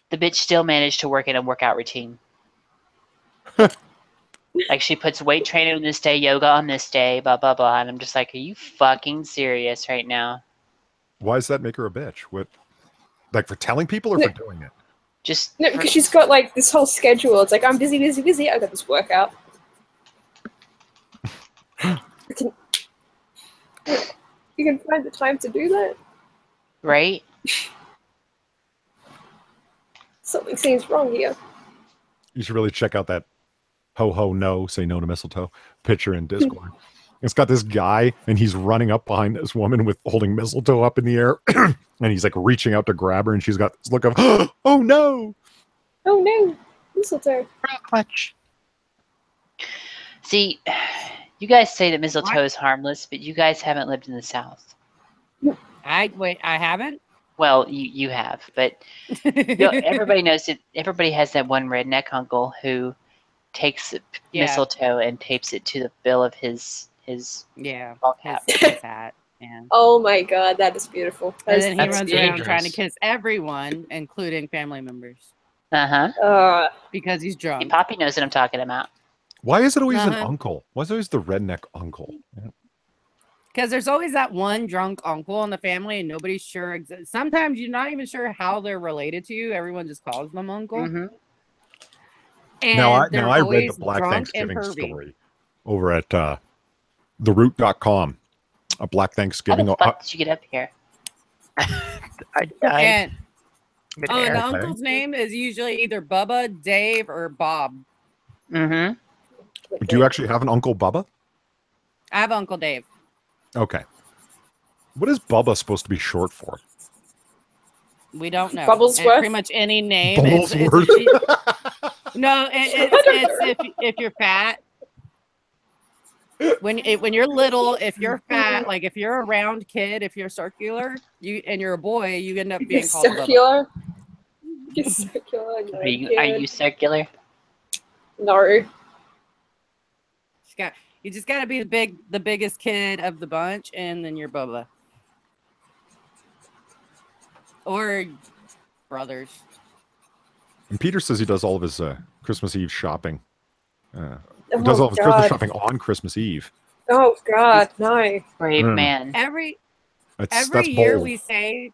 The bitch still managed to work in a workout routine. Like, she puts weight training on this day, yoga on this day, blah, blah, blah, and I'm just like, are you fucking serious right now? Why does that make her a bitch? What, like for telling people or for doing it? Just No, because she's got like this whole schedule. It's like, I'm busy, busy, busy. I got this workout. You can find the time to do that. right? Something seems wrong here. You should really check out that ho ho no, say no to mistletoe picture in Discord. It's got this guy and he's running up behind this woman with holding mistletoe up in the air and he's like reaching out to grab her and she's got this look of oh no. Oh no, mistletoe. Clutch. See, you guys say that mistletoe is harmless, but you guys haven't lived in the South. I haven't. Well, you have, but you know, everybody knows that everybody has that one redneck uncle who takes Yeah. mistletoe and tapes it to the bill of his Yeah, ball cap. his hat. Yeah. Oh my god, that is beautiful. That And is then he That's runs around trying to dangerous. kiss everyone, including family members, Uh-huh. because he's Hey, drunk. Poppy knows what I'm talking about. Why is it always an Uh-huh. uncle? Why is it always the redneck uncle? Because there's always that one drunk uncle in the family, and nobody's sure. Sometimes you're not even sure how they're related to you. Everyone just calls them uncle. Mm-hmm. And Now they're I read the always Black drunk and Thanksgiving pervy. story over at theroot.com. A Black How Thanksgiving. the fuck did you get up here? I died And midair. the Okay. uncle's name is usually either Bubba, Dave, or Bob. Mm-hmm. Do you actually have an Uncle Bubba? I have Uncle Dave. Okay. What is Bubba supposed to be short for? We don't know. Bubblesworth? And pretty much any name. It's Bubblesworth? no, it's if you're fat. When you're little, if you're fat, like if you're a round kid, if you're circular, and you're a boy, you end up being called Bubba. circular. You're circular. Are you circular? No. You just gotta be the biggest kid of the bunch, and then you're Bubba. Or brothers. And Peter says he does all of his Christmas Eve shopping. Oh, Does all of his Christmas God. shopping on Christmas Eve. Oh god, no. Brave Mm. man. Every That's year bold. we say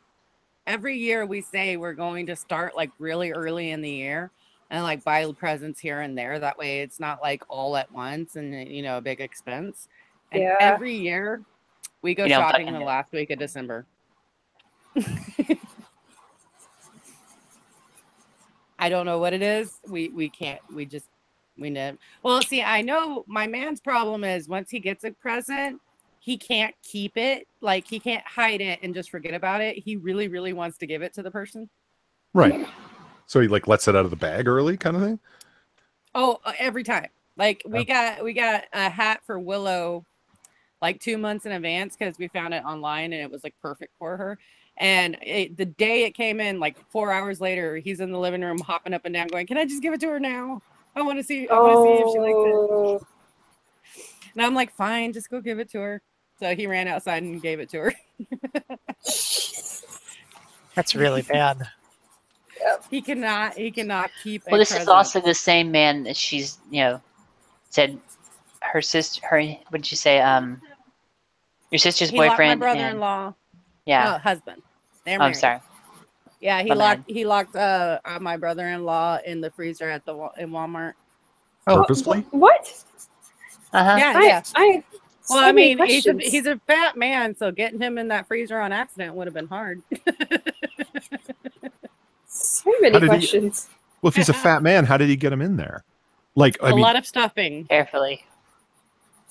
we're going to start like really early in the year and like buy presents here and there. That way it's not like all at once and a big expense. And Yeah. every year we go You don't shopping fucking in the do it. last week of December. I don't know what it is. We can't. We just We did. Well, see, I know my man's problem is once he gets a present, he can't keep it. Like he can't hide it and just forget about it. He really, really wants to give it to the person. Right. So he like lets it out of the bag early, kind of thing. Oh, every time. Like we got a hat for Willow like 2 months in advance because we found it online and it was like perfect for her. And the day it came in, like 4 hours later, he's in the living room hopping up and down, going, "Can I just give it to her now? I want to see if she likes it." And I'm like, "Fine, just go give it to her." So he ran outside and gave it to her. That's really bad. He cannot keep. Well, this is also the same man that she's, said her sister. What did you say? Your sister's boyfriend. My brother-in-law. Yeah. Husband. I'm sorry. Yeah, he locked my brother-in-law in the freezer in Walmart. Purposefully? What? Uh-huh. Yeah. Well, I mean, he's a fat man, so getting him in that freezer on accident would have been hard. So many questions. Well, if he's a fat man, how did he get him in there? Like a lot of stuffing. Carefully.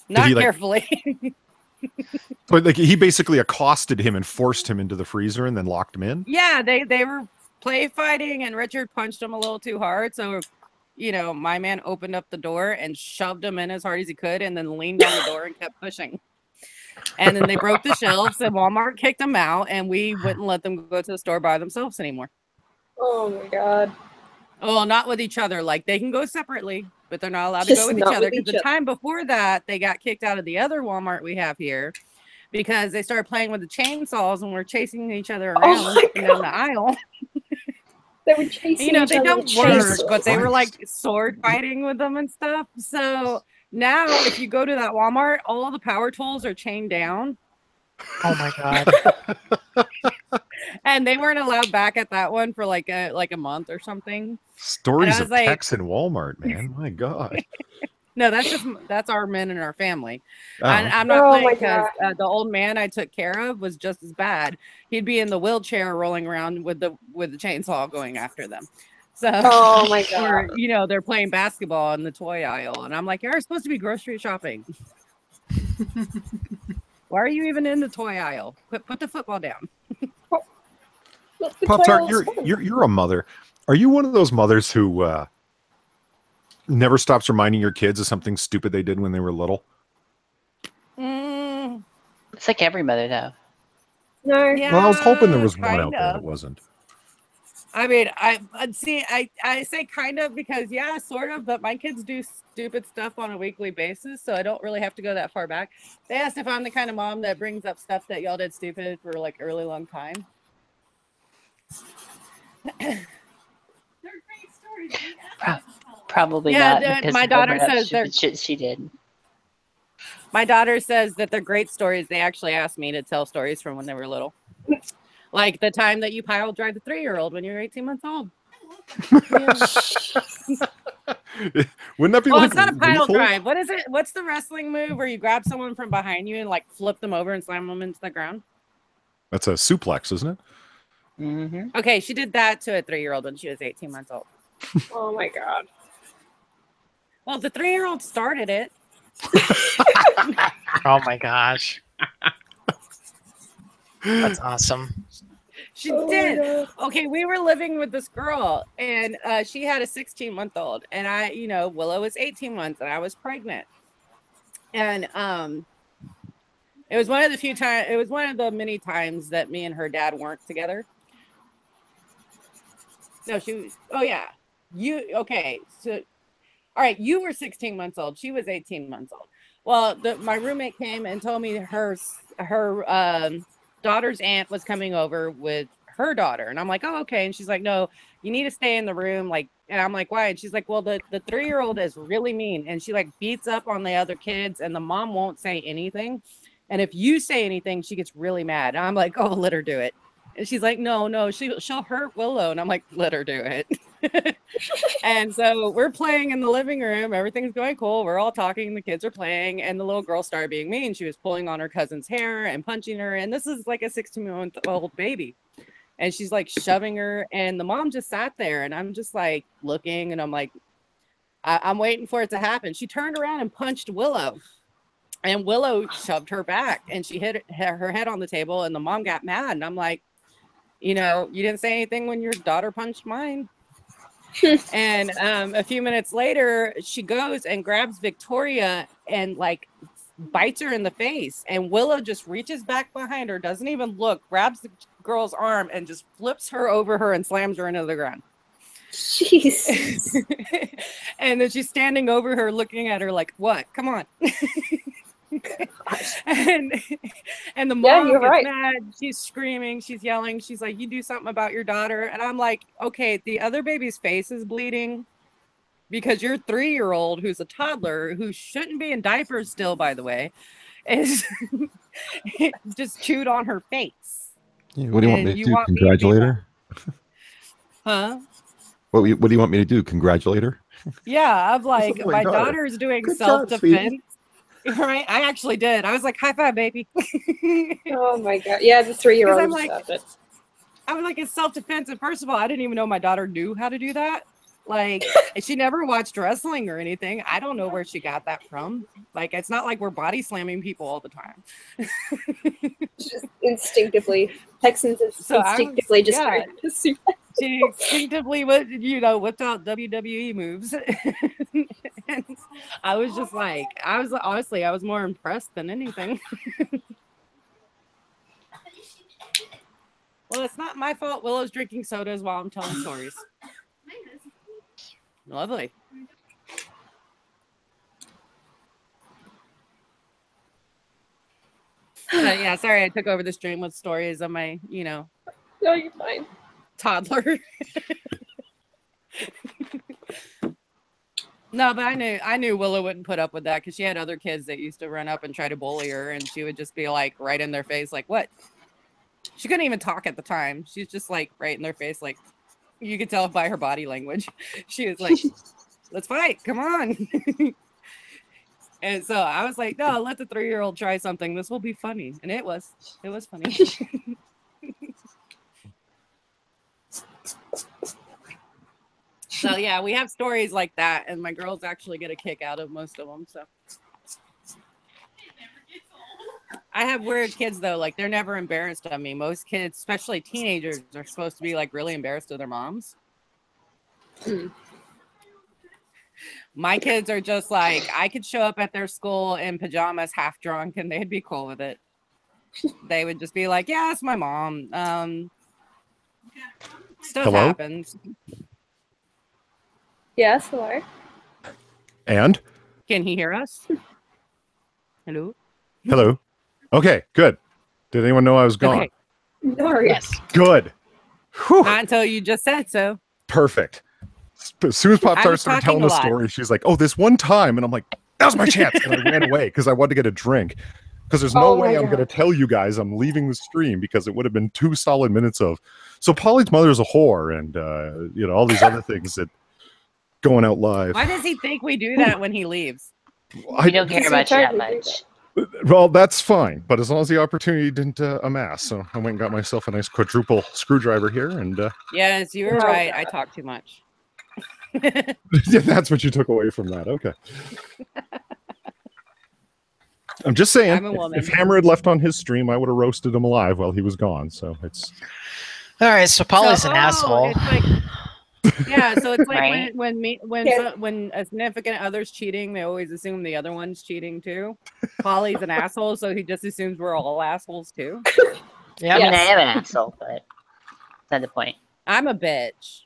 Not carefully. But like he basically accosted him and forced him into the freezer and then locked him in? Yeah, they were play fighting and Richard punched him a little too hard. So, my man opened up the door and shoved him in as hard as he could and then leaned on the door and kept pushing. And then they broke the shelves and Walmart kicked them out and we wouldn't let them go to the store by themselves anymore. Oh my God. Oh, not with each other. Like they can go separately, but they're not allowed to go with each other. Because the time before that, they got kicked out of the other Walmart we have here because they started playing with the chainsaws and were chasing each other around down the aisle. They were chasing each other. They don't work, but they were like sword fighting with them and stuff. So now if you go to that Walmart, all the power tools are chained down. Oh my God. And they weren't allowed back at that one for like a month or something. Stories of Tex and Walmart, man. My God. No, that's our men in our family. And I'm not playing because the old man I took care of was just as bad. He'd be in the wheelchair rolling around with the chainsaw going after them. So oh my God. Or, they're playing basketball in the toy aisle. And I'm like, you're supposed to be grocery shopping. Why are you even in the toy aisle? Put the football down. Poptart, you're a mother. Are you one of those mothers who never stops reminding your kids of something stupid they did when they were little? It's like every mother, though. No. Yeah, well, I was hoping there was one out there that wasn't. I mean, I say kind of because sort of, but my kids do stupid stuff on a weekly basis, so I don't really have to go that far back. They asked if I'm the kind of mom that brings up stuff that y'all did stupid for like a really long time. They're great stories. Probably not. Because my daughter says shit she did. My daughter says that they're great stories. They actually asked me to tell stories from when they were little. Like the time that you pile drive the 3-year-old when you're 18 months old. Wouldn't that be well, like it's not a pile lethal? drive. What is it? What's the wrestling move where you grab someone from behind you and like flip them over and slam them into the ground? That's a suplex, isn't it? Mm-hmm. Okay, she did that to a 3-year-old when she was 18 months old. Oh my God. Well, the 3-year-old started it. Oh my gosh. That's awesome. She did. Okay, we were living with this girl and she had a 16-month-old and I, Willow was 18 months and I was pregnant. And it was one of the many times that me and her dad weren't together. No, so all right, you were 16 months old. She was 18 months old. Well, my roommate came and told me her daughter's aunt was coming over with her daughter. And I'm like, oh, okay. And she's like, no, you need to stay in the room. Like, and I'm like, why? And she's like, well, the 3-year-old is really mean. And she like beats up on the other kids and the mom won't say anything. And if you say anything, she gets really mad. And I'm like, oh, let her do it. And she's like, no, she'll hurt Willow. And I'm like, let her do it. And so we're playing in the living room. Everything's going cool. We're all talking. The kids are playing. And the little girl started being mean. She was pulling on her cousin's hair and punching her. And this is like a 16-month-old baby. And she's like shoving her. And the mom just sat there. And I'm just like looking. And I'm like, I'm waiting for it to happen. She turned around and punched Willow. And Willow shoved her back and she hit her head on the table and the mom got mad. And I'm like, you know, you didn't say anything when your daughter punched mine. And a few minutes later, she goes and grabs Victoria and like bites her in the face. And Willow just reaches back behind her, doesn't even look, grabs the girl's arm and just flips her over her and slams her into the ground. Jeez. And then she's standing over her looking at her like, what? Come on. and the mom gets mad. She's screaming, she's yelling, she's like, you do something about your daughter. And I'm like, okay, the other baby's face is bleeding because your 3-year-old who's a toddler who shouldn't be in diapers still, by the way, is just chewed on her face. Yeah, what do you want me to do? Congratulate her? Huh? What do you want me to do? Congratulate her? Yeah, I'm like, my daughter's doing self-defense. Right, I actually did. I was like, high five, baby. Oh my god. Yeah, the 3-year-old. I'm like, I was like, it's self-defense. And first of all, I didn't even know my daughter knew how to do that. Like, she never watched wrestling or anything. I don't know where she got that from. Like, it's not like we're body slamming people all the time. Just instinctively, Texans instinctively she instinctively whipped out WWE moves. And I was just like, I was more impressed than anything. Well, it's not my fault Willow's drinking sodas while I'm telling stories. Lovely. Yeah, sorry I took over the stream with stories of my, No, you're fine. Toddler. No, but I knew Willow wouldn't put up with that because she had other kids that used to run up and try to bully her, and she would just be like right in their face, like, what? She couldn't even talk at the time. She's just like right in their face, like you could tell by her body language. She was like, let's fight, come on. And so I was like, no, let the 3-year-old try something. This will be funny. And it was funny. So yeah, we have stories like that, and my girls actually get a kick out of most of them. So I have weird kids though, like they're never embarrassed of me. Most kids, especially teenagers, are supposed to be like really embarrassed of their moms. My kids are just like, I could show up at their school in pajamas, half drunk, and they'd be cool with it. They would just be like, yeah, it's my mom. Stuff happens. Yes, hello. And? Can he hear us? Hello? Hello. Okay, good. Did anyone know I was gone? Okay. No. Yes. Good. Whew. Not until you just said so. Perfect. As soon as Poptart started telling the story, she's like, oh, this one time. And I'm like, that was my chance. And I ran away because I wanted to get a drink. Because there's no way I'm going to tell you guys I'm leaving the stream because it would have been 2 solid minutes of, so Polly's mother's a whore and, all these other things that going out live. Why does he think we do that when he leaves? We don't care about you that much. Well, that's fine. But as long as the opportunity didn't amass. So I went and got myself a nice quadruple screwdriver here. And yes, you were right. I talk too much. Yeah, that's what you took away from that. Okay. I'm just saying, if Hammer had left on his stream, I would have roasted him alive while he was gone. So it's all right. So Polly's an asshole. It's like, yeah, so it's like Right. when a significant other's cheating, they always assume the other one's cheating too. Polly's an asshole, so he just assumes we're all assholes too. Yeah, I mean, I am an asshole, but that's not the point. I'm a bitch.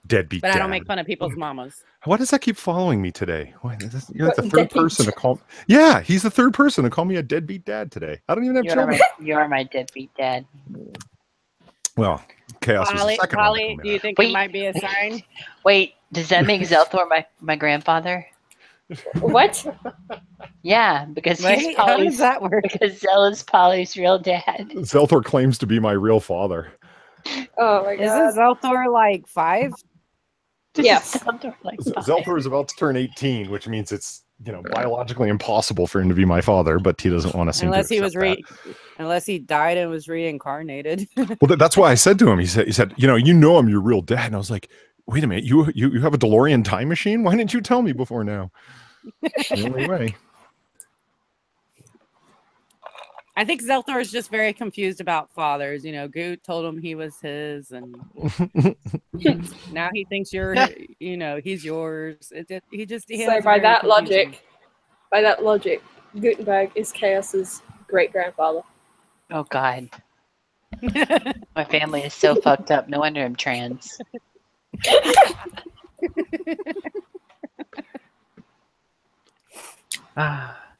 Deadbeat. But I don't make fun of people's mamas. Why does that keep following me today? You're like the third person to call. Yeah, he's the third person to call me a deadbeat dad today. I don't even have children. You are my deadbeat dad. Well, Chaos was the second one. Polly, do you think it might be a sign? Wait, does that make Zelthor my grandfather? What? Yeah, because he's how Polly's. does that work? Because Zell is Polly's real dad. Zelthor claims to be my real father. Oh my god. Isn't Zelthor like 5? Yes. Zelthor, like, Zelthor is about to turn 18, which means it's biologically impossible for him to be my father, but he doesn't want to seem Unless to he was accept unless he died and was reincarnated. that. Well, that's why I said to him. He said, I'm your real dad. And I was like, wait a minute, you have a DeLorean time machine? Why didn't you tell me before now? The only way. I think Zelthor is just very confused about fathers. Goot told him he was his, and now he thinks you're, he's yours. He So has a by very that confusing- logic, Gutenberg is Chaos's great grandfather. Oh God. My family is so fucked up. No wonder I'm trans.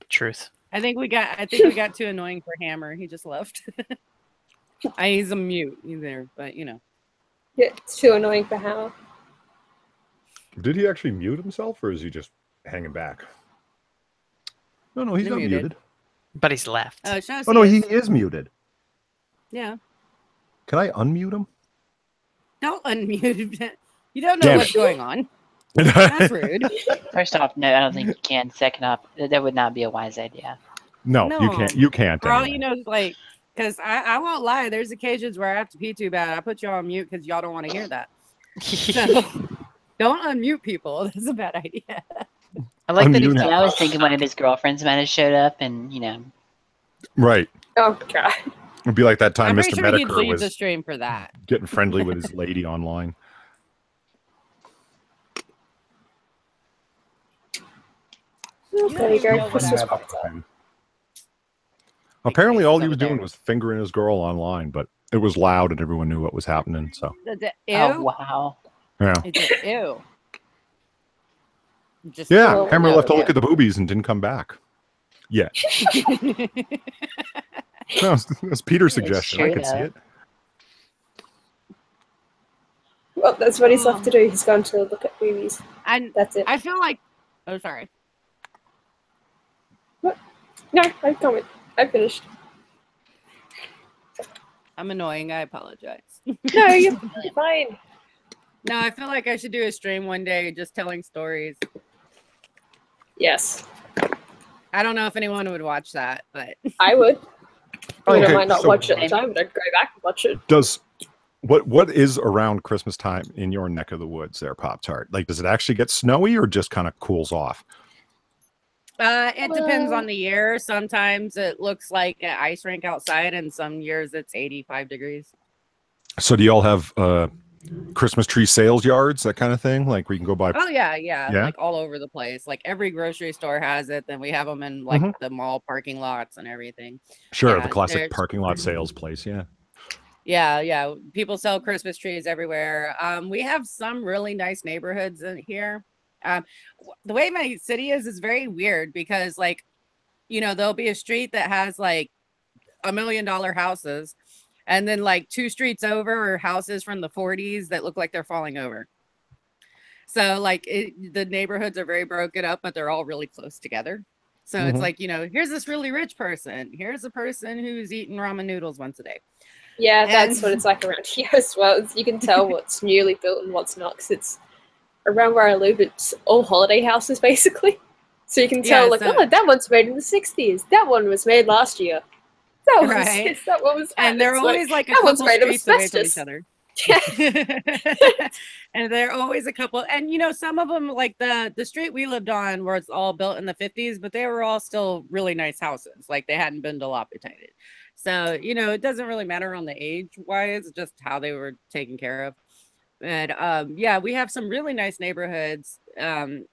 Truth. I think we got too annoying for Hammer. He just left. He's a mute either, but Yeah, it's too annoying for Hammer. Did he actually mute himself, or is he just hanging back? No, he's He's not muted. muted. But he's left. Oh no, he is muted. Yeah. Can I unmute him? Don't unmute. You don't know Damn what's it. going on. That's rude. First off, no, I don't think you can. Second off, that would not be a wise idea. No, you No. can't. You can't. For all anyway. you know, because I won't lie, there's occasions where I have to pee too bad. I put you on mute because y'all don't want to hear that. So don't unmute people. That's a bad idea. I like that Unmute he's him. I was thinking one of his girlfriends might have showed up, and Right. Oh god. It'd be like that time I'm pretty Mr. sure he'd Medicare leave was the stream for that. getting friendly with his lady online. There you go. know Christmas what party. Apparently, all he over was doing there. was fingering his girl online, but it was loud and everyone knew what was happening. So, Ew. oh wow. yeah. Ew. Just Yeah, Oh, Hammer no, left to yeah. look at the boobies and didn't come back. Yeah. No, that's Peter's suggestion. I true, could see though. it. Well, that's what he's left to do. He's gone to look at movies. And That's it. I feel like, oh, sorry. No, I comment. I finished. I'm annoying. I apologize. No, you're fine. No, I feel like I should do a stream one day just telling stories. Yes, I don't know if anyone would watch that, but I would. I mean, Okay, I might not so- watch it at the time, but I'd go back and watch it. Does what is around Christmas time in your neck of the woods there, Pop-Tart? Like, does it actually get snowy or just kind of cools off? it depends on the year. Sometimes it looks like an ice rink outside, and some years it's 85 degrees. So, do y'all have Christmas tree sales yards, that kind of thing? Like, where you can go buy? Oh yeah, Yeah? like all over the place. Like every grocery store has it. Then we have them in like Mhm. the mall parking lots and everything. Sure, yeah, the classic there's- parking lot sales place. Yeah. Yeah. People sell Christmas trees everywhere. We have some really nice neighborhoods in here. The way my city is very weird because, like, there'll be a street that has like $1 million houses, and then like 2 streets over are houses from the 40s that look like they're falling over. So like the neighborhoods are very broken up, but they're all really close together. So it's Mhm. like, here's this really rich person. Here's a person who's eating ramen noodles once a day. Yeah, that's And- what it's like around here as well. You can tell what's newly built and what's not, because it's around where I live. It's all holiday houses basically, so you can tell Yeah, like, so- oh, that one's made in the '60s. That one was made last year. That one was Right. this. That one was that. And they're It's always like a that one's couple made of streets away from asbestos. each other. Yeah. And they're always a couple, and some of them, like the street we lived on, where it's all built in the 50s, but they were all still really nice houses, like they hadn't been dilapidated. So it doesn't really matter on the age wise, just how they were taken care of. And yeah, we have some really nice neighborhoods, and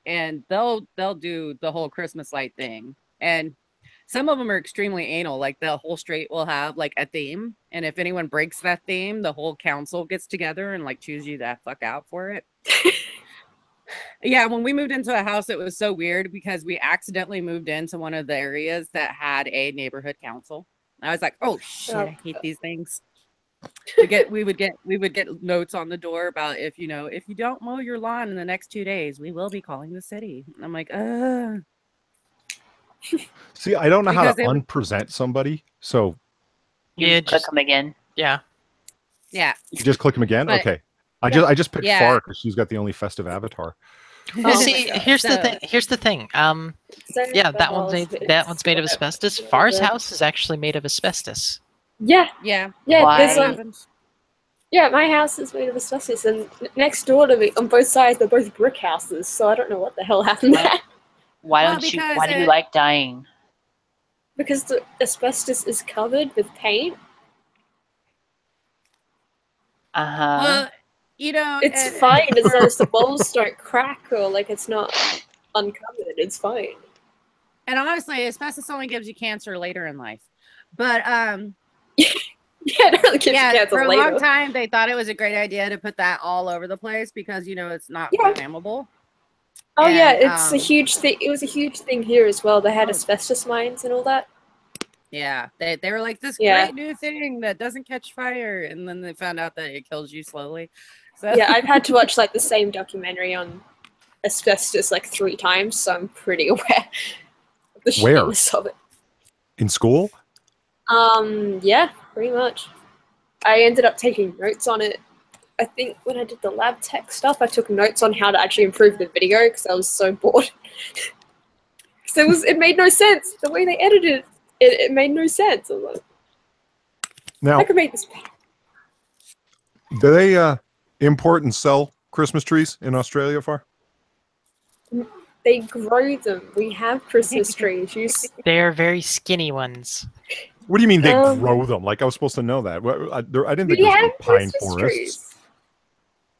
they'll do the whole Christmas light thing, and some of them are extremely anal. Like the whole street will have like a theme, and if anyone breaks that theme, the whole council gets together and like choose you the fuck out for it. Yeah, when we moved into a house, it was so weird because we accidentally moved into one of the areas that had a neighborhood council. I was like, oh shit, I hate these things. We would get notes on the door about if you don't mow your lawn in the next 2 days, we will be calling the city. And I'm like, See, I don't know how Because to they would- unpresent somebody, so Yeah, Click just them again. yeah. yeah. you just click them again. But- Okay, I just picked Yeah. Far because she's got the only festive avatar. Well, Oh my see, God. here's the So- thing. Here's the thing. Sorry Yeah, about that all one's made. this, That one's made of whatever. asbestos. Whatever. Far's house is actually made of asbestos. Yeah, Yeah. yeah. Why? There's That happens. yeah. My house is made of asbestos, and next door to me, on both sides, they're both brick houses. So I don't know what the hell happened there. Why Well, don't you? because Why do you it- like dying? Because the asbestos is covered with paint. Uh-huh. Well, you know, It's and- fine as long as the walls don't crack or like it's not uncovered. It's fine. And honestly, asbestos only gives you cancer later in life. But Yeah, it really gives you yeah, cancer for a later. long time they thought it was a great idea to put that all over the place because it's not Yeah. flammable. Oh yeah, And, it's a huge thing. It was a huge thing here as well. They had asbestos mines and all that. Yeah, they were like this Yeah. great new thing that doesn't catch fire, and then they found out that it kills you slowly. So Yeah, I've had to watch like the same documentary on asbestos like 3 times, so I'm pretty aware of the Where? shittiness of it. In school? Yeah, pretty much. I ended up taking notes on it. I think when I did the lab tech stuff, I took notes on how to actually improve the video because I was so bored. Because it made no sense. The way they edited it made no sense. I was like, Now, I could make this better. do they import and sell Christmas trees in Australia, Far? They grow them. We have Christmas trees. They're very skinny ones. What do you mean they Um, grow them? Like I was supposed to know that. I didn't think We there was have any pine Christmas forests. trees.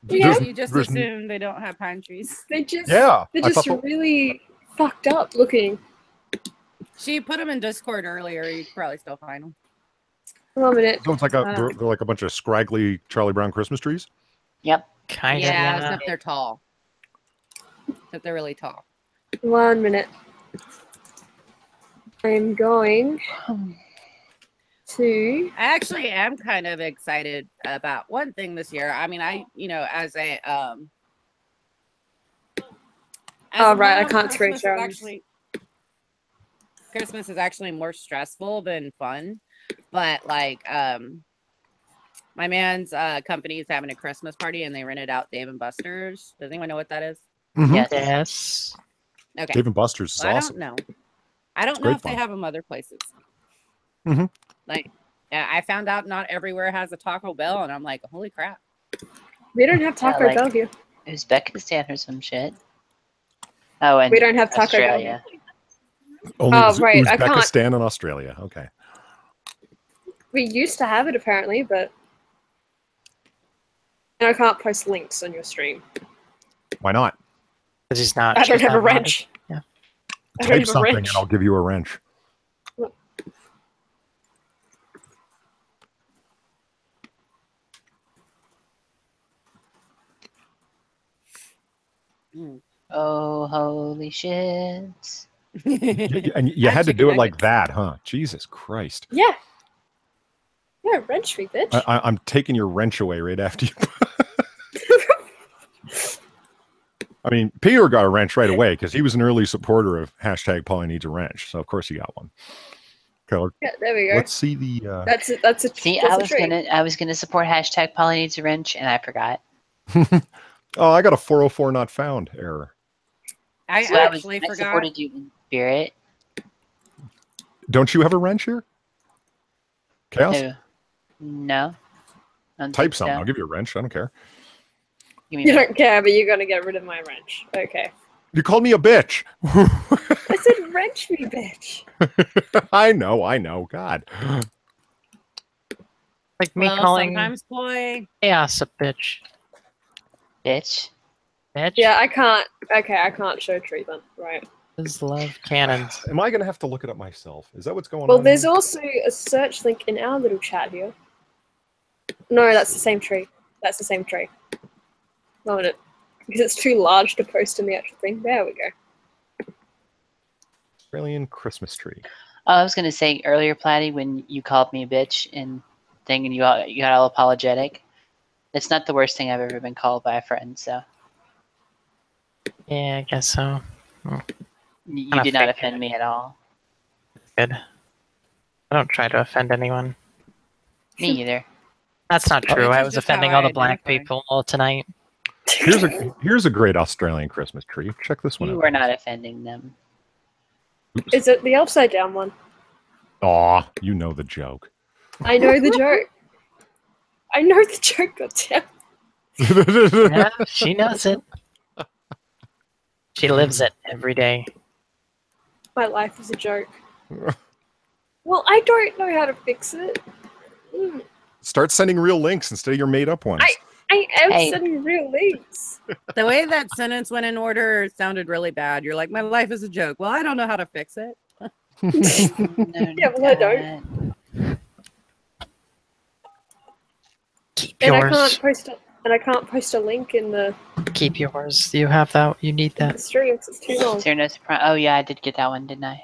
There's- you just there's- assume they don't have pine trees. They just Yeah, they're I just thought really fucked up looking. She put them in Discord earlier. You could probably still find them. Hold on a minute. so it's like they're like a bunch of scraggly Charlie Brown Christmas trees. Yep. Kind of. Yeah, Yeah. except they're tall. Except they're really tall. 1 minute. I'm going to. I actually am kind of excited about one thing this year. I mean, as a Oh, right, I mom, can't Christmas is screenshot. actually Christmas is actually more stressful than fun. But like my man's company is having a Christmas party and they rented out Dave and Buster's. Does anyone know what that is? Mhm. Yes. Yes. Okay. Dave and Buster's is Well, I awesome. don't know. I don't know great if they fun. have them other places. Mhm. Like, I found out not everywhere has a Taco Bell, and I'm like, holy crap! We don't have Taco like- Bell here. Uzbekistan or some shit. Oh, and We don't have Taco Bell Australia. here. Only Oh, right, I can't- Uzbekistan and Australia. Okay. We used to have it apparently, but I can't post links on your stream. Why not? Because he's not. I don't she's have a not modded. wrench. Yeah. I don't Type have a something wrench. and I'll give you a wrench. Oh, holy shit. And you had to do it like that, huh? Jesus Christ. Yeah. Yeah, wrench me, bitch. I'm taking your wrench away right after you. I mean, Peter got a wrench right away because he was an early supporter of hashtag Polly needs a wrench. So of course he got one. Okay, Yeah, there we go. let's see the. That's it. That's a. See, that's I a was tree. gonna support hashtag Polly needs a wrench, and I forgot. Oh, I got a 404 not found error. I So actually I forgot. supported you in spirit. Don't you have a wrench here? Chaos? No. No. I don't Type think something. so. I'll give you a wrench. I don't care. Give me You my- don't care, but you're gonna get rid of my wrench. Okay. You called me a bitch. I said wrench me, bitch. I know. God. Like me Well, calling sometimes, boy. chaos a bitch. bitch. Bitch. Yeah, I can't. Okay, I can't show tree then. Right. Is love cannons. Am I going to have to look it up myself? Is that what's going Well, on? there's here? also a search link in our little chat here. No, that's the same tree. That's the same tree. No, it because it's too large to post in the actual thing. There we go. Australian Christmas tree. Oh, I was gonna say earlier, Platty, when you called me a bitch and thing, and you got all apologetic. It's not the worst thing I've ever been called by a friend. So Yeah, I guess so. you Kinda did not figured. offend me at all. Good. I don't try to offend anyone. Me either. That's not true. Bitch I is was just offending how all I the black identify. people all tonight. Here's a great Australian Christmas tree. Check this one You out. were not offending them. Is it the upside down one? Aw, you know the joke. I know the joke. I know the joke, goddamn. Yeah, she knows it. She lives it every day. My life is a joke. Well, I don't know how to fix it. Start sending real links instead of your made up ones. I am Hey. sending real links. The way that sentence went in order sounded really bad. You're like, my life is a joke. Well, I don't know how to fix it. Yeah, well, I don't. Keep And yours. I can't post a link in the Keep yours. You have that. You need that. stream 'cause it's too long. Is there no surprise? Oh yeah, I did get that one, didn't I?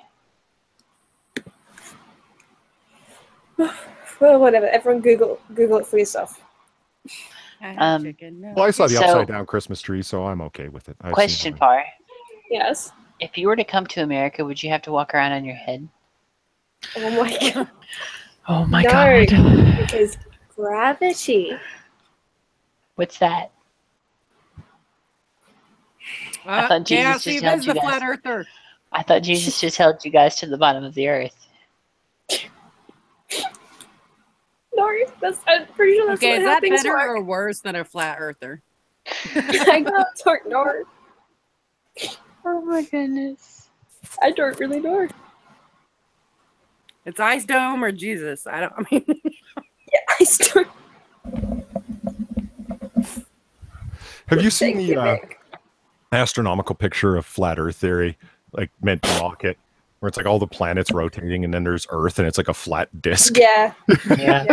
Well, whatever. Everyone Google it for yourself. I have Um, chicken. No. Well, I saw the So- upside down Christmas tree, so I'm okay with it. I've seen Question, it. Par. Yes. If you were to come to America, would you have to walk around on your head? Oh my god. Oh my No. god. Because gravity. What's that? I thought Jesus yeah, just see, held this is you the guys. flat earther. I thought Jesus just held you guys to the bottom of the earth. No, I'm pretty sure that's Okay, not is how that things better work. or worse than a flat earther? I don't know. Oh my goodness. I don't really know. It's Ice Dome or Jesus? I mean, Yeah, I still. Have you seen Thank you, the Nick. astronomical picture of flat Earth theory, like meant to mock it, where it's like all the planets rotating and then there's Earth and it's like a flat disc? Yeah. Yeah.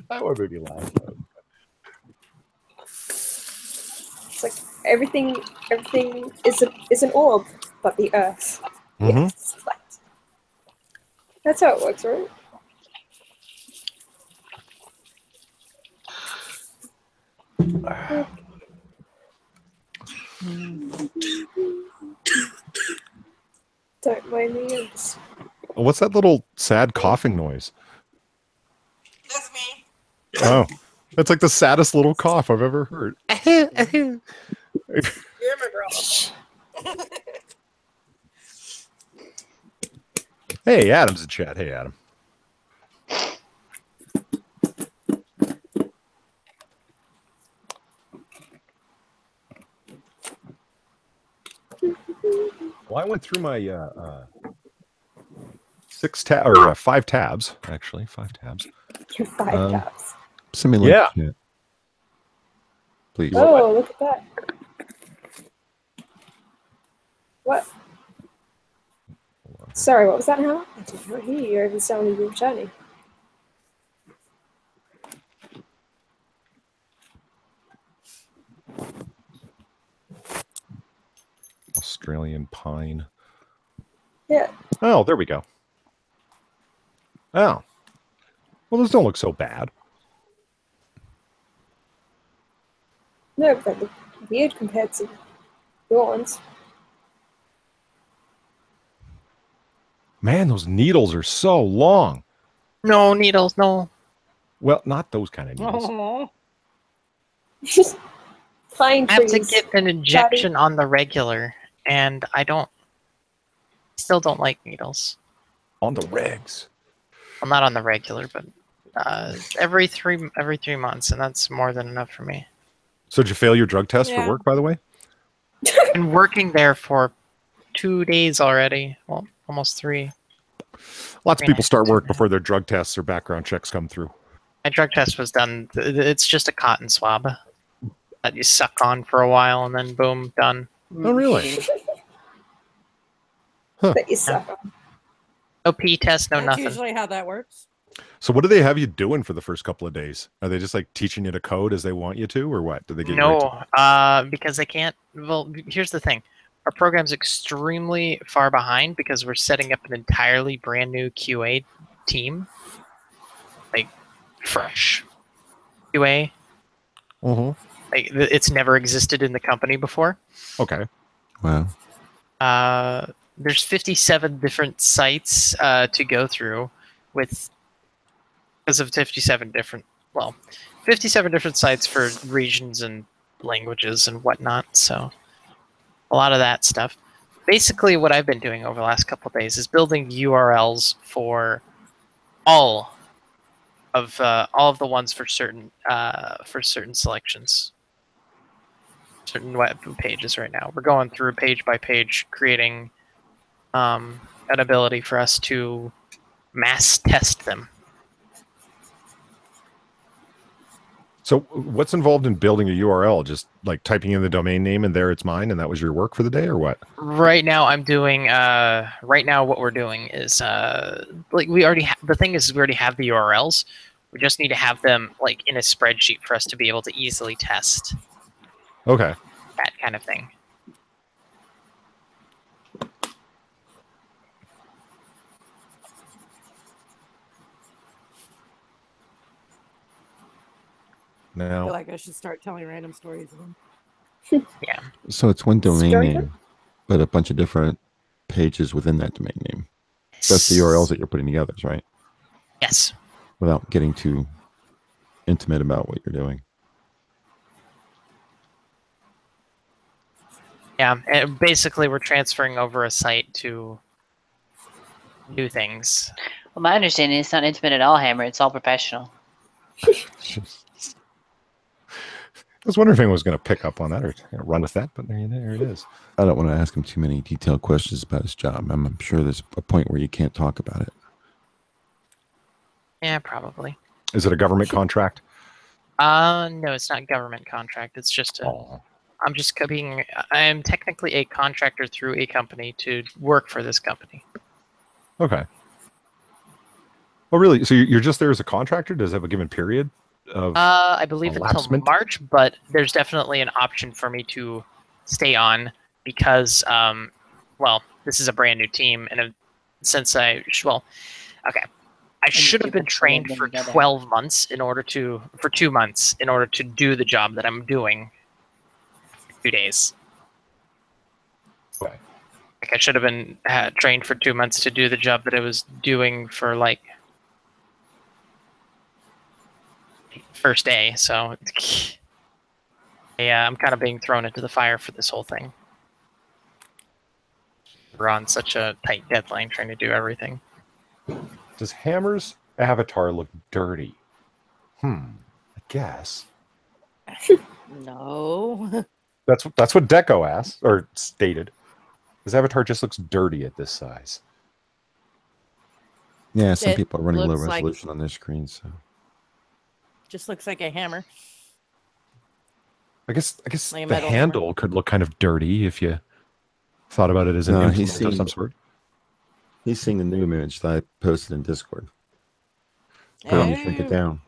That would make me laugh. It's like everything is an orb, but the Earth. Mhm. Yes, it's flat. That's how it works, right? Don't mind me. I'm just... What's that little sad coughing noise? That's me. Oh, that's like the saddest little cough I've ever heard. You're my girl. Hey, Adam's in chat. Hey, Adam. Well, I went through my 5 tabs, actually, 5 tabs. You're 5 tabs. Send me a link. Yeah. Yeah. Please. Oh, look at that. What? Sorry, what was that, Hannah? I did not hear you over the sound of you returning. Australian pine. Yeah. Oh, there we go. Oh. Well, those don't look so bad. No, but they look weird compared to your ones. Man, those needles are so long. No needles. No. Well, not those kind of needles. oh, Pine I have to trees. get an injection on the regular, and I still don't like needles. On the regs. Well, not on the regular, but every three months, and that's more than enough for me. So did you fail your drug test Yeah. for work, by the way? Been working there for 2 days already. Well, almost 3. Lots of people start work before their drug tests or background checks come through. My drug test was done. It's just a cotton swab that you suck on for a while, and then boom, done. Oh, really? That you suck on. No pee test, no that's nothing. usually how that works. So what do they have you doing for the first couple of days? Are they just like teaching you to code as they want you to, or what? Do they get you right No, because they can't. Well, here's the thing. Our program's extremely far behind because we're setting up an entirely brand new QA team. Like, fresh QA. to... Like, it's never existed in the company before. Okay. Wow. There's 57 different sites to go through with because of 57 different well, 57 different sites for regions and languages and whatnot. So a lot of that stuff. Basically, what I've been doing over the last couple of days is building URLs for all of the ones for certain selections, certain web pages. Right now, we're going through page by page, creating an ability for us to mass test them. So what's involved in building a URL? Just like typing in the domain name and there it's mine, and that was your work for the day, or what? Right now, I'm doing. Right now, what we're doing is like we already. The thing is, we already have the URLs. We just need to have them like in a spreadsheet for us to be able to easily test. Okay. That kind of thing. I Now, feel like I should start telling random stories again. Yeah. So it's one domain Story name, but a bunch of different pages within that domain name. That's the URLs that you're putting together, right? Yes. Without getting too intimate about what you're doing. Yeah. And basically, we're transferring over a site to do things. Well, my understanding is it's not intimate at all, Hammer. It's all professional. I was wondering if anyone was going to pick up on that or run with that, but there it is. I don't want to ask him too many detailed questions about his job. I'm sure there's a point where you can't talk about it. Yeah, probably. Is it a government contract? No, it's not government contract. It's just a. Oh. I'm just being. I am technically a contractor through a company to work for this company. Okay. Oh, really? So you're just there as a contractor? Does it have a given period of? I believe until elapsement? March, but there's definitely an option for me to stay on because, well, this is a brand new team, and since I should have been trained for 12 months for 2 months in order to do the job that I'm doing. 2 days. Okay. Like I should have been trained for 2 months to do the job that I was doing for like first day. So yeah, I'm kind of being thrown into the fire for this whole thing. We're on such a tight deadline trying to do everything. Does Hammer's avatar look dirty? I guess. No. That's what Deco asked or stated. His avatar just looks dirty at this size. Yeah, some It people are running low looks like- resolution on their screens. So. Just looks like a hammer. I guess Like a the metal handle could look kind of dirty if you thought about it as an No, implement he's of some seen- sort. He's seeing the new image that I posted in Discord. Put on shrink it down.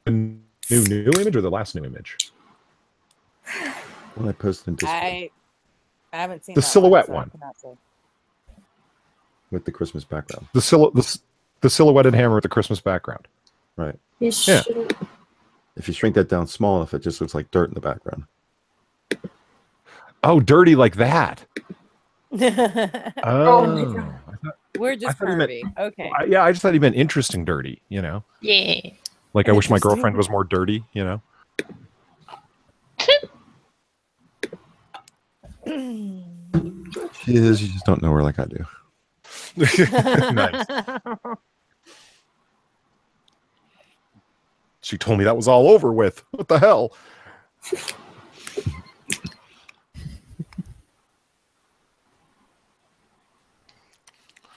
The new image or the last new image? What I posted in Discord I haven't seen The that silhouette so I one. cannot say. with the Christmas background. The silhouetted hammer with the Christmas background. Right. You Yeah. shouldn't. If you shrink that down small enough, it just looks like dirt in the background. Oh, dirty like that. Oh my God. We're just thought he meant- pervy. Okay. Yeah, I just thought he meant interesting dirty, you know? Yeah. Like I wish my Interesting. girlfriend was more dirty, you know? She is, you just don't know her like I do. Nice. She told me that was all over with. What the hell?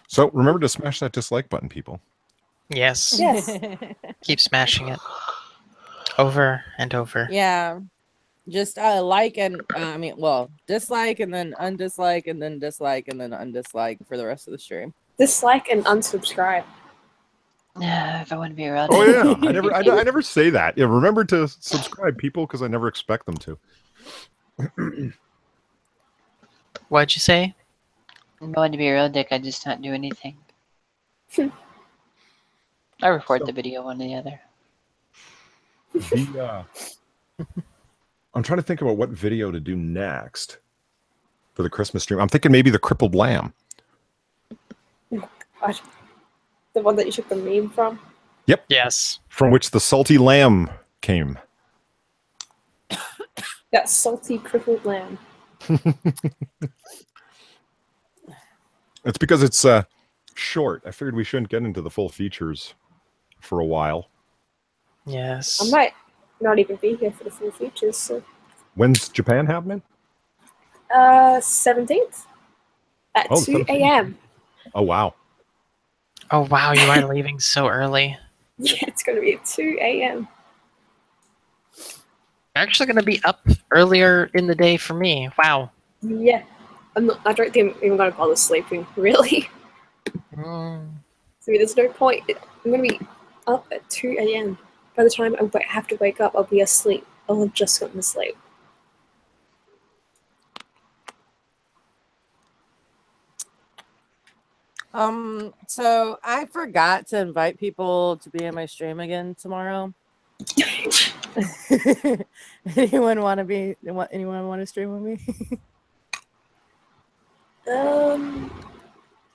So remember to smash that dislike button, people. Yes. Yes. Keep smashing it over and over. Yeah. Just like and dislike and then undislike and then dislike and then undislike for the rest of the stream. Dislike and unsubscribe. If I want to be around. Oh yeah, I never say that. Yeah, remember to subscribe, people, because I never expect them to. What'd you say? I'm going to be a real dick. I just not do anything. I record the video one or the other. I'm trying to think about what video to do next for the Christmas stream. I'm thinking maybe the crippled lamb. God. The one that you took the meme from. Yep. Yes. From which the salty lamb came. That salty crippled lamb. It's because it's short. I figured we shouldn't get into the full features for a while. Yes. I might not even be here for the full features. So. When's Japan happening? 17th at Oh, 2 17th. a.m. Oh, wow. Oh wow, you are leaving so early. Yeah, it's going to be at 2 a.m. You're actually going to be up earlier in the day for me. Wow. Yeah. I don't think I'm even going to bother sleeping, really. Mm. So there's no point. I'm going to be up at 2 a.m. By the time I have to wake up, I'll be asleep. I'll have just gotten to sleep. So I forgot to invite people to be in my stream again tomorrow. Anyone want to stream with me?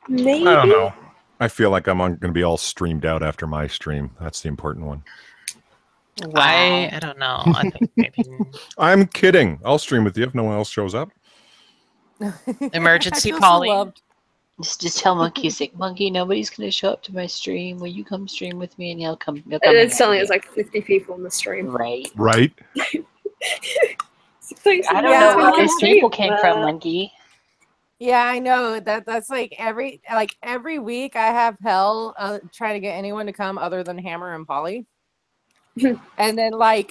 Maybe. I don't know. I feel like I'm going to be all streamed out after my stream. That's the important one. Wow. I don't know. I think maybe I'm kidding. I'll stream with you if no one else shows up. emergency I feel so Polly. loved. Just tell Monkey, sick Monkey, nobody's gonna show up to my stream. Will you come stream with me? And he'll come. He'll come It's telling us like 50 people on the stream. right. Right? Thanks, I don't Yeah, know we where can these people came from, Monkey. Yeah, I know that's like every week I have hell trying to get anyone to come other than Hammer and Polly. And then I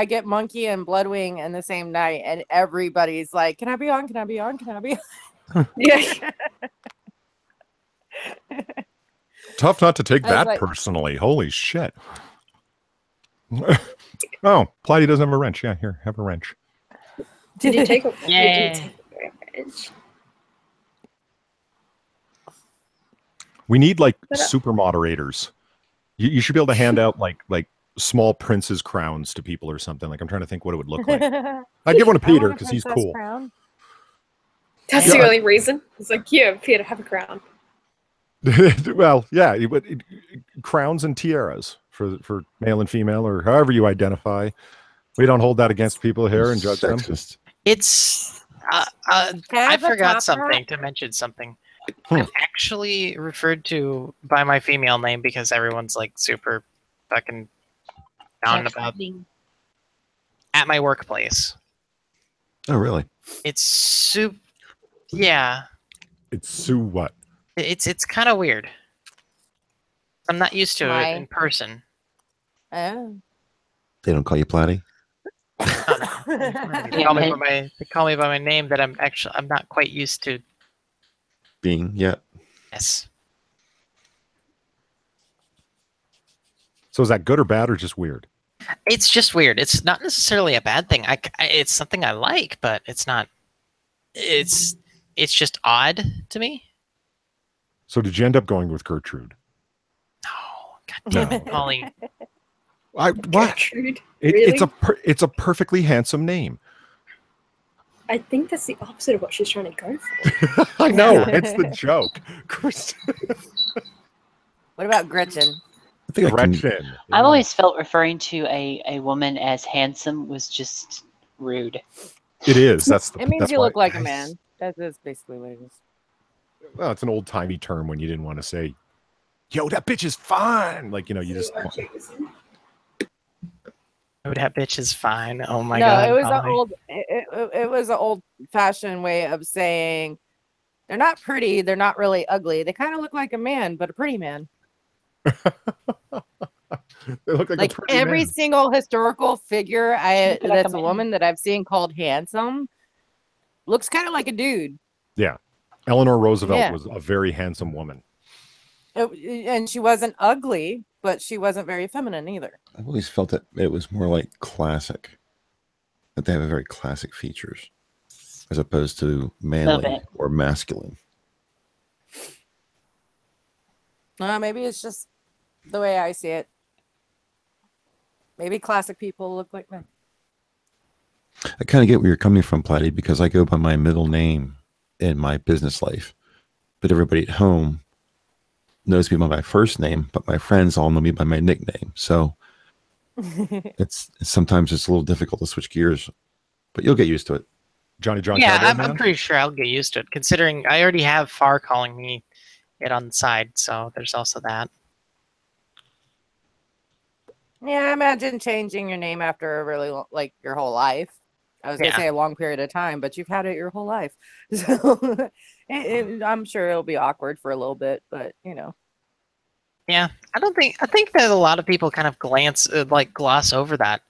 get Monkey and Bloodwing in the same night, and everybody's like, "Can I be on? Can I be on? Can I be on?" Yeah. Tough not to take I was that like- personally. Holy shit. Oh, Platy doesn't have a wrench. Yeah, here, have a wrench. Did you take a Yeah. You did take a wrench. We need like But, super moderators. You should be able to hand out like small prince's crowns to people or something. Like I'm trying to think what it would look like. I'd give one to I want Peter a because he's princess cool. crown. That's Yeah. the only reason. It's like, yeah, Peter, have a crown. Well, yeah, crowns and tiaras for male and female or however you identify. We don't hold that against people here and judge them. Sexist. It's Can I have a forgot top something hat? to mention something. I'm actually referred to by my female name because everyone's like super fucking down and about at my workplace. Oh, really? It's soup. Yeah, It's Sue what? it's kind of weird. I'm not used to Why? it in person. Oh. They don't call you Platy? They call me by my name that I'm not quite used to. Being yet? Yes. So is that good or bad or just weird? It's just weird. It's not necessarily a bad thing. It's something I like, but it's not. It's just odd to me. So did you end up going with Gertrude? No, God damn it, Polly. What? Gertrude? It's Really? it's a perfectly handsome name. I think that's the opposite of what she's trying to go for. I know. It's the joke. What about Gretchen? I think I can, Gretchen. I've always felt referring to a woman as handsome was just rude. It is. That's the. It means that's you why- look like a man. That's basically what it is. Well, it's an old timey term when you didn't want to say, "Yo, that bitch is fine." Like you just. Oh, that bitch is fine. Oh my No, god. it was Polly. it was an old fashioned way of saying they're not pretty, they're not really ugly. They kind of look like a man, but a pretty man. They look like, Like a pretty every man. single historical figure Look like that's a a man. woman that I've seen called handsome looks kind of like a dude. Yeah, Eleanor Roosevelt Yeah. was a very handsome woman. And she wasn't ugly, but she wasn't very feminine either. I've always felt that it was more like classic. That they have a very classic features. As opposed to manly bit. or masculine. Maybe it's just the way I see it. Maybe classic people look like men. I kind of get where you're coming from, Platy, because I go by my middle name in my business life. But everybody at home knows me by my first name, but my friends all know me by my nickname. So it's sometimes it's a little difficult to switch gears, but you'll get used to it. Johnny John Yeah, Cowboy I'm Man? pretty sure I'll get used to it, considering I already have Far calling me it on the side, so there's also that. Yeah, imagine changing your name after a really like your whole life. I was gonna Yeah. say a long period of time, but you've had it your whole life, so I'm sure it'll be awkward for a little bit. But you know, Yeah, I think that a lot of people kind of gloss over that.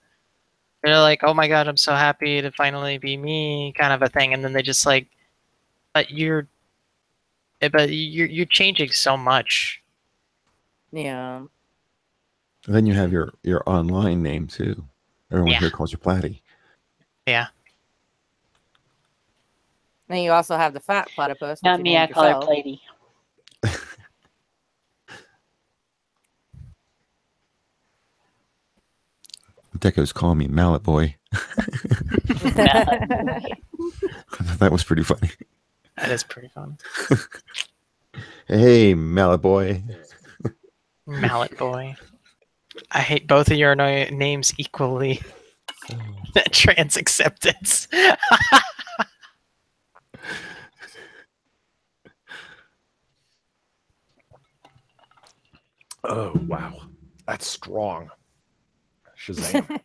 They're like, "Oh my god, I'm so happy to finally be me," kind of a thing, and then they just like, but you're changing so much. yeah. And then you have your online name too. Everyone Yeah. here calls you Platty. Yeah. And you also have the fat platypus. Not which me, you I named call her yourself. Platy. Deco's calling me Mallet Boy. That was pretty funny. That is pretty fun. Hey, Mallet Boy. Mallet Boy. I hate both of your names equally. Trans acceptance. Oh, wow. That's strong. Shazam.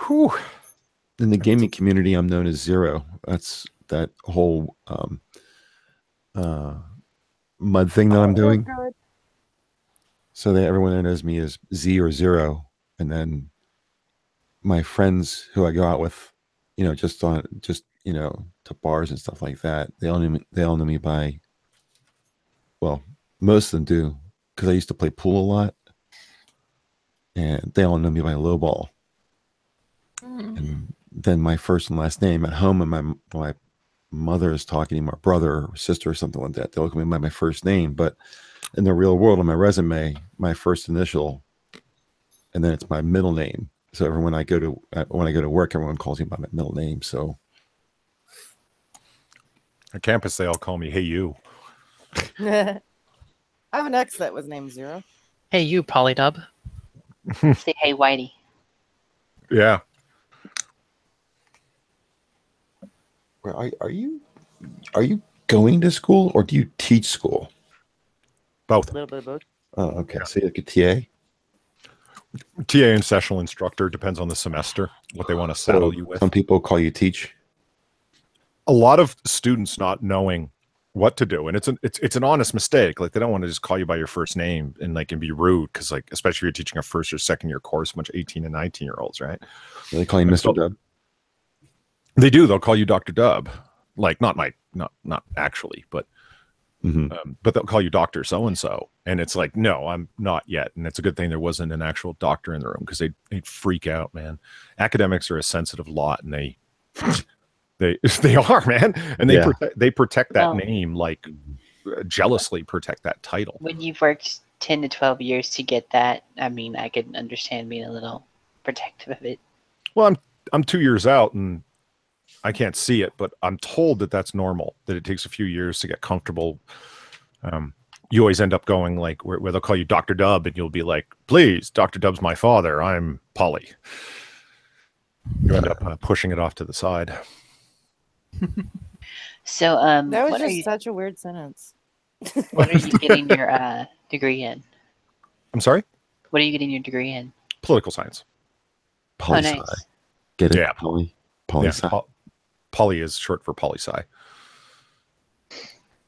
Whew. In the gaming community, I'm known as Zero. That's that whole mud thing that I'm doing. So that everyone there knows me as Z or Zero, and then my friends who I go out with, you know, just to bars and stuff like that. They all know me by. Well, most of them do, because I used to play pool a lot, and they all know me by Lowball. And then my first and last name at home, and my mother is talking to my brother or sister or something like that, they'll look at me by my first name. But in the real world, on my resume, my first initial, and then it's my middle name. So when I go to work, everyone calls me by my middle name. So At campus, they all call me Hey You. I have an ex that was named Zero. Hey, you, Polydub. Say, hey, Whitey. Yeah. are you going to school, or do you teach school? Both. A little bit of both. Oh, okay. So you're like a TA? TA and sessional instructor, depends on the semester, what they want to saddle you with. Some people call you teach. A lot of students not knowing what to do, and it's an honest mistake. Like, they don't want to just call you by your first name and be rude, because especially if you're teaching a first or second year course, a bunch of 18 and 19-year-olds, right? They call you Mr. Dub. They do. They'll call you Dr. Dub, like not actually, but but they'll call you Dr. So and so, and it's like, no, I'm not yet. And it's a good thing there wasn't an actual doctor in the room, because they'd freak out, man. Academics are a sensitive lot, and they are, man, and they protect that name, like jealously protect that title. When you've worked 10 to 12 years to get that, I mean, I could understand being a little protective of it. Well, I'm 2 years out, and I can't see it, but I'm told that that's normal, that it takes a few years to get comfortable. You always end up going like where they'll call you Dr. Dub, and you'll be like, please, Dr. Dub's my father. I'm Polly. You end up pushing it off to the side. So, That was what are just you, such a weird sentence. what are you getting your degree in? I'm sorry? What are you getting your degree in? Political science. Poli-sci. Oh, nice. Get it? Yeah. Poli-sci. Yeah, Poly is short for poli-sci.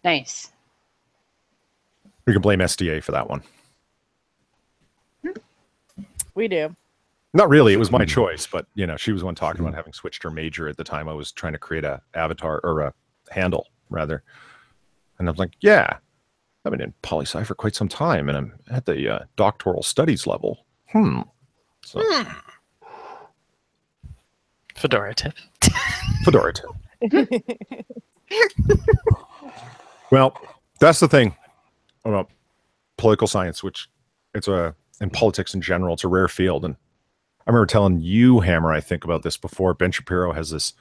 Nice. We can blame SDA for that one. We do. Not really. It was my choice, but she was one talking about having switched her major at the time. I was trying to create a avatar, or a handle rather, and I was like, "Yeah, I've been in poli-sci for quite some time, and I'm at the doctoral studies level." So, Fedora tip. Fedora tip. Well, that's the thing about political science, which and politics in general, it's a rare field. And I remember telling you, Hammer, I think about this before. Ben Shapiro has this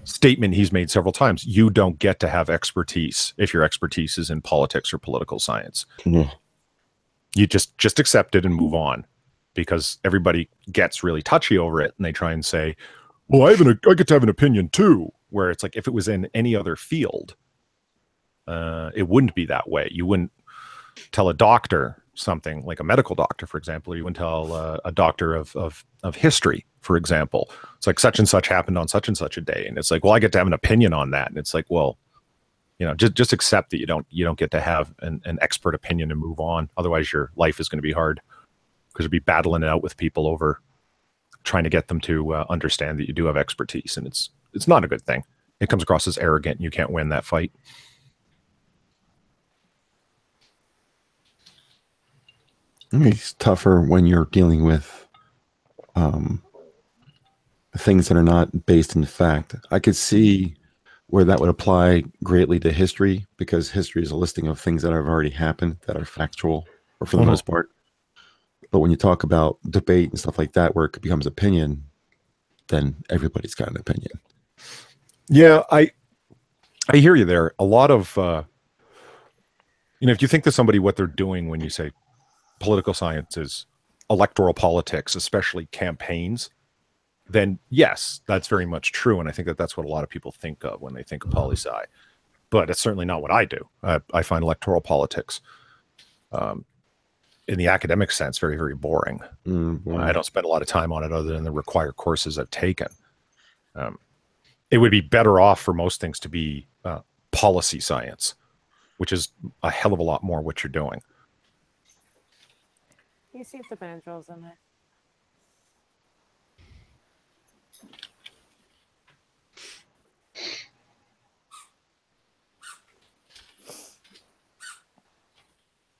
statement he's made several times. You don't get to have expertise if your expertise is in politics or political science. Yeah. You just accept it and move on, because everybody gets really touchy over it and they try and say, well, I get to have an opinion too, where it's like, if it was in any other field, it wouldn't be that way. You wouldn't tell a doctor something, like a medical doctor, for example, or you wouldn't tell a doctor of history, for example. It's like such and such happened on such and such a day, and it's like, well, I get to have an opinion on that, and it's like, well, just accept that you don't get to have an expert opinion and move on. Otherwise, your life is going to be hard, because you'll be battling it out with people over trying to get them to understand that you do have expertise, and it's not a good thing. It comes across as arrogant, and you can't win that fight. It's tougher when you're dealing with things that are not based in fact. I could see where that would apply greatly to history, because history is a listing of things that have already happened that are factual, or for the most part. But when you talk about debate and stuff like that, where it becomes opinion, then everybody's got an opinion. Yeah, I hear you there. A lot of, if you think to somebody what they're doing when you say political science is electoral politics, especially campaigns, then yes, that's very much true. And I think that that's what a lot of people think of when they think of poli-sci. But it's certainly not what I do. I find electoral politics, in the academic sense, very, very boring. I don't spend a lot of time on it other than the required courses I've taken. It would be better off for most things to be policy science, which is a hell of a lot more what you're doing. You see if the Benadryl's in there.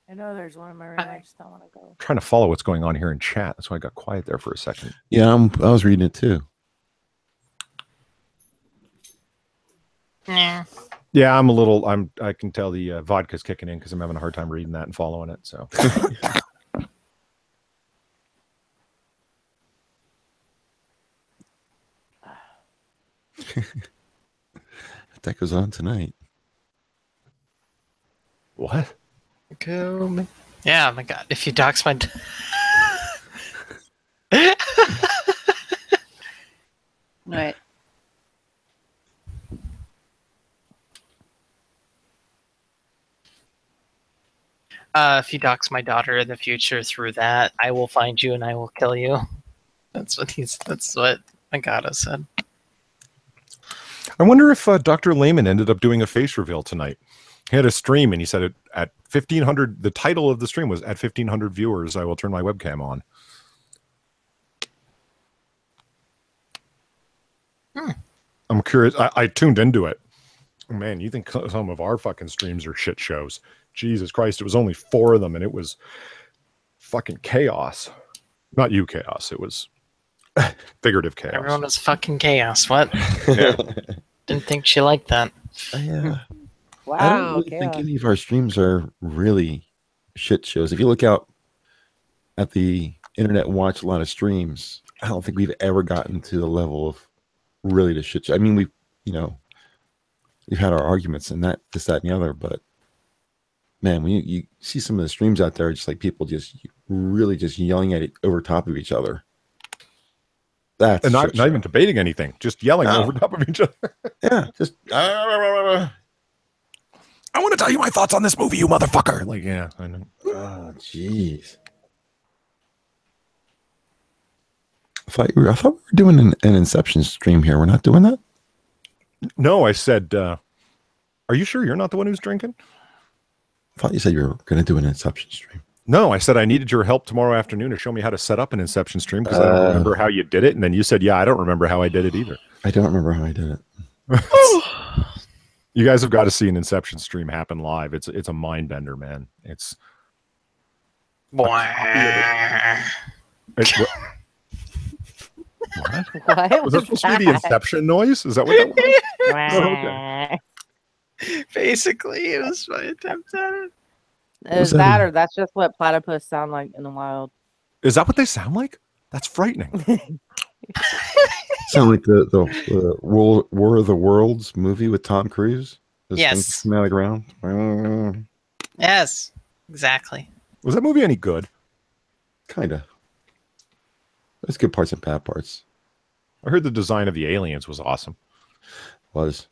I know there's one in my room. I just don't want to go. I'm trying to follow what's going on here in chat. That's why I got quiet there for a second. Yeah, I was reading it too. Yeah. Yeah, I can tell the vodka's kicking in because I'm having a hard time reading that and following it. So. That goes on tonight. What? Go. Yeah, my God. If you dox my... Right. If you dox my daughter in the future through that, I will find you and I will kill you. That's what Agata said. I wonder if Dr. Lehman ended up doing a face reveal tonight. He had a stream and he said it at 1,500. The title of the stream was "At 1,500 viewers, I will turn my webcam on." I'm curious. I tuned into it. Man, you think some of our fucking streams are shit shows? Jesus Christ! It was only 4 of them, and it was fucking chaos. Not you chaos. It was figurative chaos. Everyone was fucking chaos. What? Yeah. Didn't think she liked that. Yeah. Wow. I don't really think any of our streams are really shit shows. If you look out at the internet and watch a lot of streams, I don't think we've ever gotten to the level of really the shit show. I mean, we've had our arguments and that, this, that, and the other, but man, when you see some of the streams out there, just like people just really just yelling at it over top of each other. That's and not even debating anything, just yelling over top of each other. Yeah, just I want to tell you my thoughts on this movie, you motherfucker. Like, yeah, I know. Oh, jeez. I thought we were doing an Inception stream here. We're not doing that? No, I said, are you sure you're not the one who's drinking? I thought you said you were going to do an Inception stream. No, I said I needed your help tomorrow afternoon to show me how to set up an Inception stream because I don't remember how you did it. And then you said, yeah, I don't remember how I did it either. I don't remember how I did it. You guys have got to see an Inception stream happen live. It's a mind bender, man. It's what? What? Was that supposed to be the Inception noise? Is that what that was? Oh, okay. Basically, it was my attempt at it. Is that or that's just what platypus sound like in the wild? Is that what they sound like? That's frightening. Sound like the War of the Worlds movie with Tom Cruise? Those Yes. things come out of the ground? Yes, exactly. Was that movie any good? Kinda. There's good parts and bad parts. I heard the design of the aliens was awesome. Was.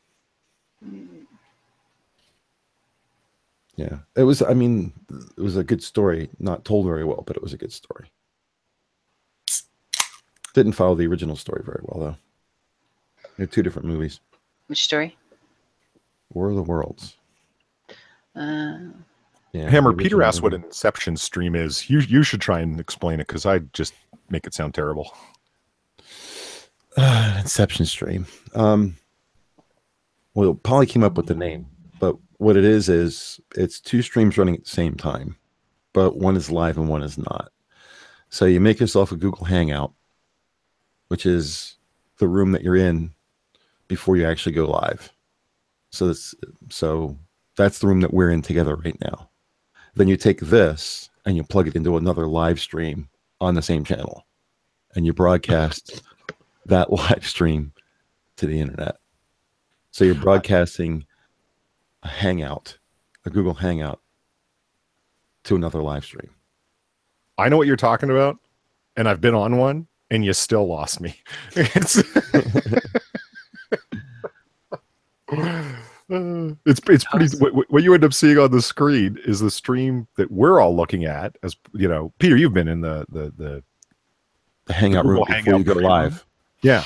Yeah. It was, I mean, it was a good story. Not told very well, but it was a good story. Didn't follow the original story very well, though. They're two different movies. Which story? War of the Worlds. Yeah, Hammer, the Peter original asked what movie. an Inception stream is. You should try and explain it because I just make it sound terrible. Inception stream. Well, Polly came up with the name, but what it is it's two streams running at the same time, but one is live and one is not. So you make yourself a Google Hangout, which is the room that you're in before you actually go live. So that's the room that we're in together right now. Then you take this and you plug it into another live stream on the same channel, and you broadcast that live stream to the internet. So you're broadcasting a Hangout, a Google Hangout, to another live stream. I know what you're talking about, and I've been on one, and you still lost me. It's pretty. What you end up seeing on the screen is the stream that we're all looking at. As you know, Peter, you've been in the Hangout room Google before you go Hangout live. Yeah.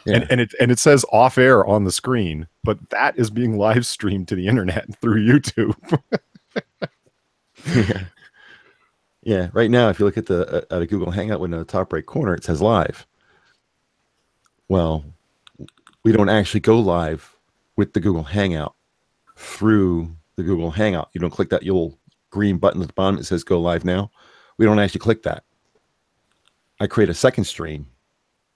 Yeah. And it says off air on the screen, but that is being live streamed to the internet through YouTube. Yeah. Yeah. Right now, if you look at a Google Hangout window in the top right corner, it says live. Well, we don't actually go live with the Google Hangout through the Google Hangout. You don't click that little green button at the bottom that says go live now. We don't actually click that. I create a second stream,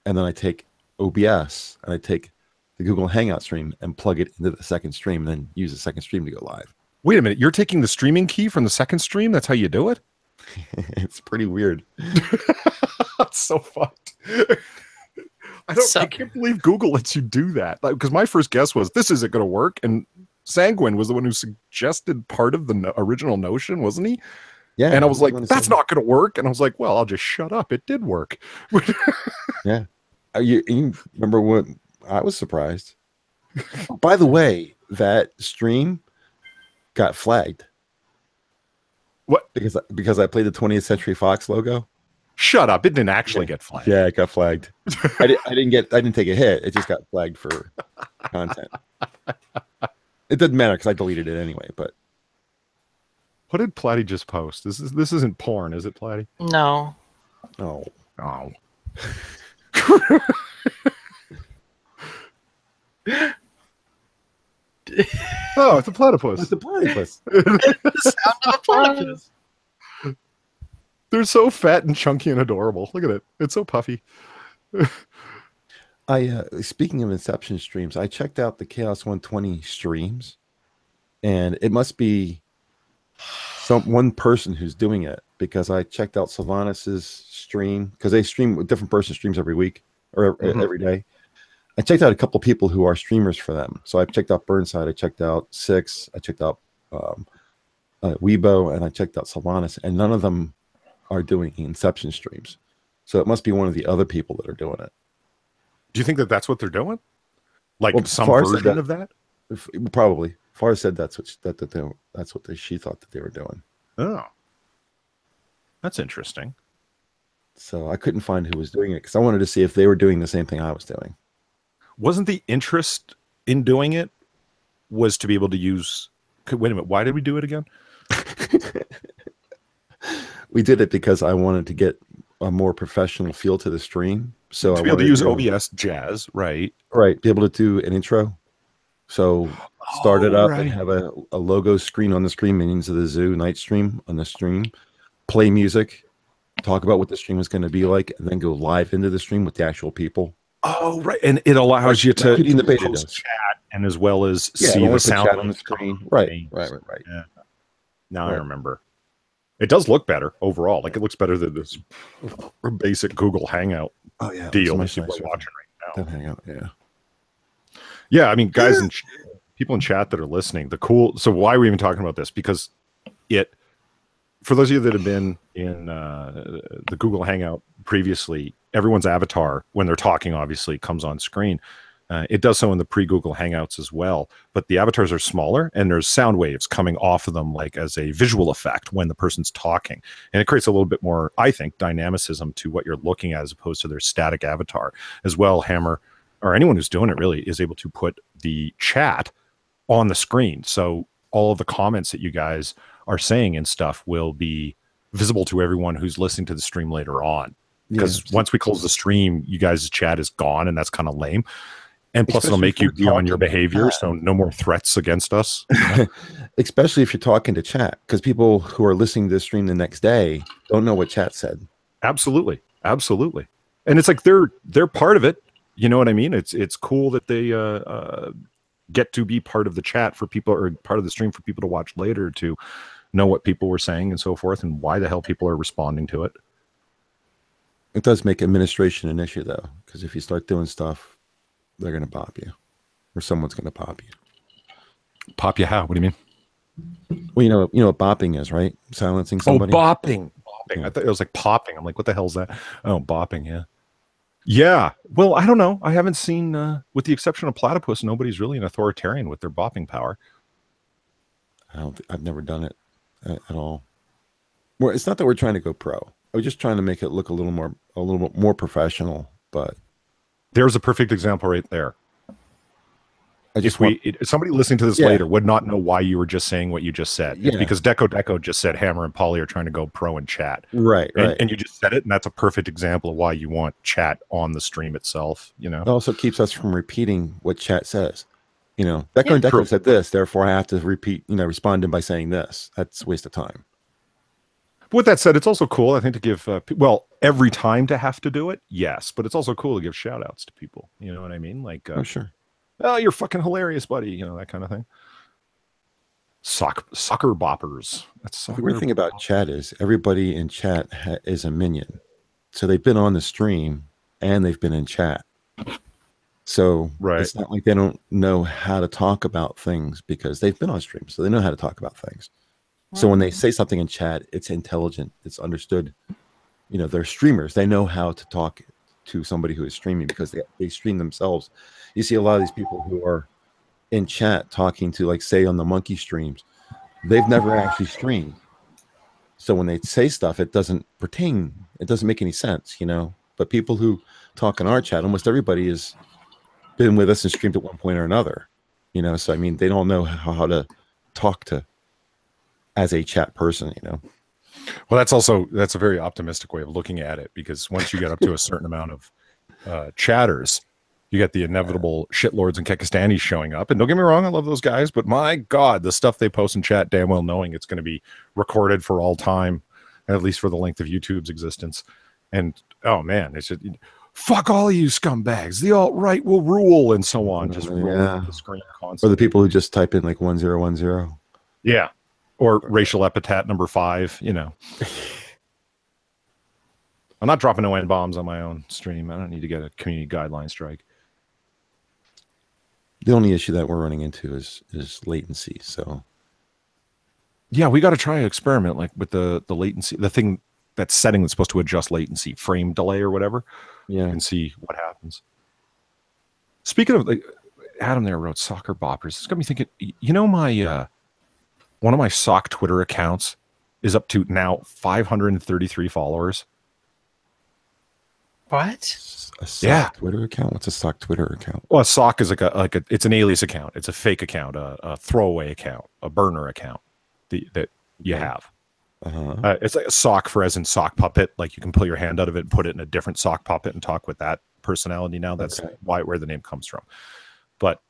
and then I take OBS and I take the Google Hangout stream and plug it into the second stream, and then use the second stream to go live. Wait a minute, you're taking the streaming key from the second stream? That's how you do it? It's pretty weird. That's so fucked. I can't believe Google lets you do that. Because my first guess was this isn't going to work, and Sanguine was the one who suggested part of the original notion, wasn't he? Yeah. And I was like, that's not going to work. And I was like, well, I'll just shut up. It did work. Yeah. You remember when I was surprised? By the way, that stream got flagged. What? Because I played the 20th Century Fox logo. Shut up! It didn't actually get flagged. Yeah, it got flagged. I didn't take a hit. It just got flagged for content. It doesn't matter because I deleted it anyway. But what did Platty just post? This isn't porn, is it, Platty? No. oh, Oh. Oh, it's a platypus. it's a platypus. The sound of a platypus. They're so fat and chunky and adorable. Look at it. It's so puffy. Speaking of Inception streams, I checked out the Chaos 120 streams, and it must be one person who's doing it, because I checked out Sylvanas' stream, because they stream with different person streams every week or every day. I checked out a couple of people who are streamers for them. So I checked out Burnside, I checked out Six, I checked out Weibo, and I checked out Sylvanas, and none of them are doing Inception streams. So it must be one of the other people that are doing it. Do you think that that's what they're doing? Like some Far version said of that? Probably. Far said that's what she thought that they were doing. Oh, that's interesting. So I couldn't find who was doing it because I wanted to see if they were doing the same thing I was doing. Wasn't the interest in doing it was to be able to use? Wait a minute. Why did we do it again? We did it because I wanted to get a more professional feel to the stream. So To I be able to wanted use OBS Jazz, right? Right, be able to do an intro. So start it up right. and have a logo screen on the screen, Minions of the Zoo night stream on the stream, play music, talk about what the stream is going to be like, and then go live into the stream with the actual people. Oh, right. And it allows you to Including the beta post does. chat and as well as Yeah, see only the put sound chat on the screen. Right. Yeah. Now I Right. remember. It does look better overall. Like it looks better than this basic Google Hangout Oh yeah, deal it's that much people are nicer. watching right Don't hang out. Yeah. Yeah, I mean, guys and people in chat that are listening, so why are we even talking about this? Because for those of you that have been in the Google Hangout previously, everyone's avatar, when they're talking, obviously comes on screen. It does so in the pre-Google Hangouts as well, but the avatars are smaller and there's sound waves coming off of them like as a visual effect when the person's talking. And it creates a little bit more, I think, dynamicism to what you're looking at as opposed to their static avatar. As well, Hammer, or anyone who's doing it really, is able to put the chat on the screen. So all of the comments that you guys are saying and stuff will be visible to everyone who's listening to the stream later on. Because once we close the stream, you guys' chat is gone, and that's kind of lame. And plus, it'll make you be on your behavior, so no more threats against us. Especially if you're talking to chat, because people who are listening to the stream the next day don't know what chat said. Absolutely, absolutely. And it's like they're part of it. You know what I mean? It's cool that they get to be part of the chat for people, or part of the stream for people to watch later, to know what people were saying and so forth, and why the hell people are responding to it. It does make administration an issue, though, because if you start doing stuff, they're going to pop you, or someone's going to pop you. Pop you how? What do you mean? Well, you know what bopping is, right? Silencing somebody. Oh, bopping. Bopping. I thought it was like popping. I'm like, what the hell's that? Oh, bopping. Yeah. Yeah. Well, I don't know. I haven't seen, with the exception of Platypus, nobody's really an authoritarian with their bopping power. I've never done it at all. Well, it's not that we're trying to go pro. We're just trying to make it look a little bit more professional. But there's a perfect example right there. Somebody listening to this later would not know why you were just saying what you just said. It's because Deco just said Hammer and Polly are trying to go pro in chat. Right. And you just said it, and that's a perfect example of why you want chat on the stream itself. You know, it also keeps us from repeating what chat says. You know, Deco said this, therefore I have to repeat. You know, respond by saying this. That's a waste of time. But with that said, it's also cool, I think, to give every time to have to do it, yes, but it's also cool to give shout outs to people. You know what I mean? Like, oh sure. Oh, you're fucking hilarious, buddy. You know, that kind of thing. Sucker boppers. The weird thing about chat is everybody in chat is a minion. So they've been on the stream and they've been in chat. So it's not like they don't know how to talk about things because they've been on stream. So they know how to talk about things. So when they say something in chat, it's intelligent. It's understood. You know, they're streamers. They know how to talk to somebody who is streaming because they stream themselves. You see a lot of these people who are in chat talking to, like, say on the monkey streams, they've never actually streamed. So when they say stuff, it doesn't pertain. It doesn't make any sense, you know. But people who talk in our chat, almost everybody has been with us and streamed at one point or another, you know. So I mean, they don't know how to talk to as a chat person, you know. Well, that's a very optimistic way of looking at it, because once you get up to a certain amount of chatters, you get the inevitable shitlords and Kekistanis showing up. And don't get me wrong, I love those guys, but my God, the stuff they post in chat, damn well knowing it's going to be recorded for all time, at least for the length of YouTube's existence. And oh man, it's just, fuck all of you scumbags. The alt-right will rule, and so on. Just rolling the screen constantly. Or the people who just type in like 1010. Yeah. Or racial epithet number 5, you know. I'm not dropping no N-bombs on my own stream. I don't need to get a community guideline strike. The only issue that we're running into is latency. So yeah, we got to try an experiment, like with the latency, the thing, that setting that's supposed to adjust latency, frame delay or whatever. Yeah, and see what happens. Speaking of, like, Adam there wrote soccer boppers. It's got me thinking. You know, my one of my sock Twitter accounts is up to now 533 followers. What? A sock Twitter account? What's a sock Twitter account? Well, a sock is like a it's an alias account. It's a fake account, a throwaway account, a burner account that you have. It's like a sock, for as in sock puppet. Like you can pull your hand out of it and put it in a different sock puppet and talk with that personality now. That's where the name comes from. But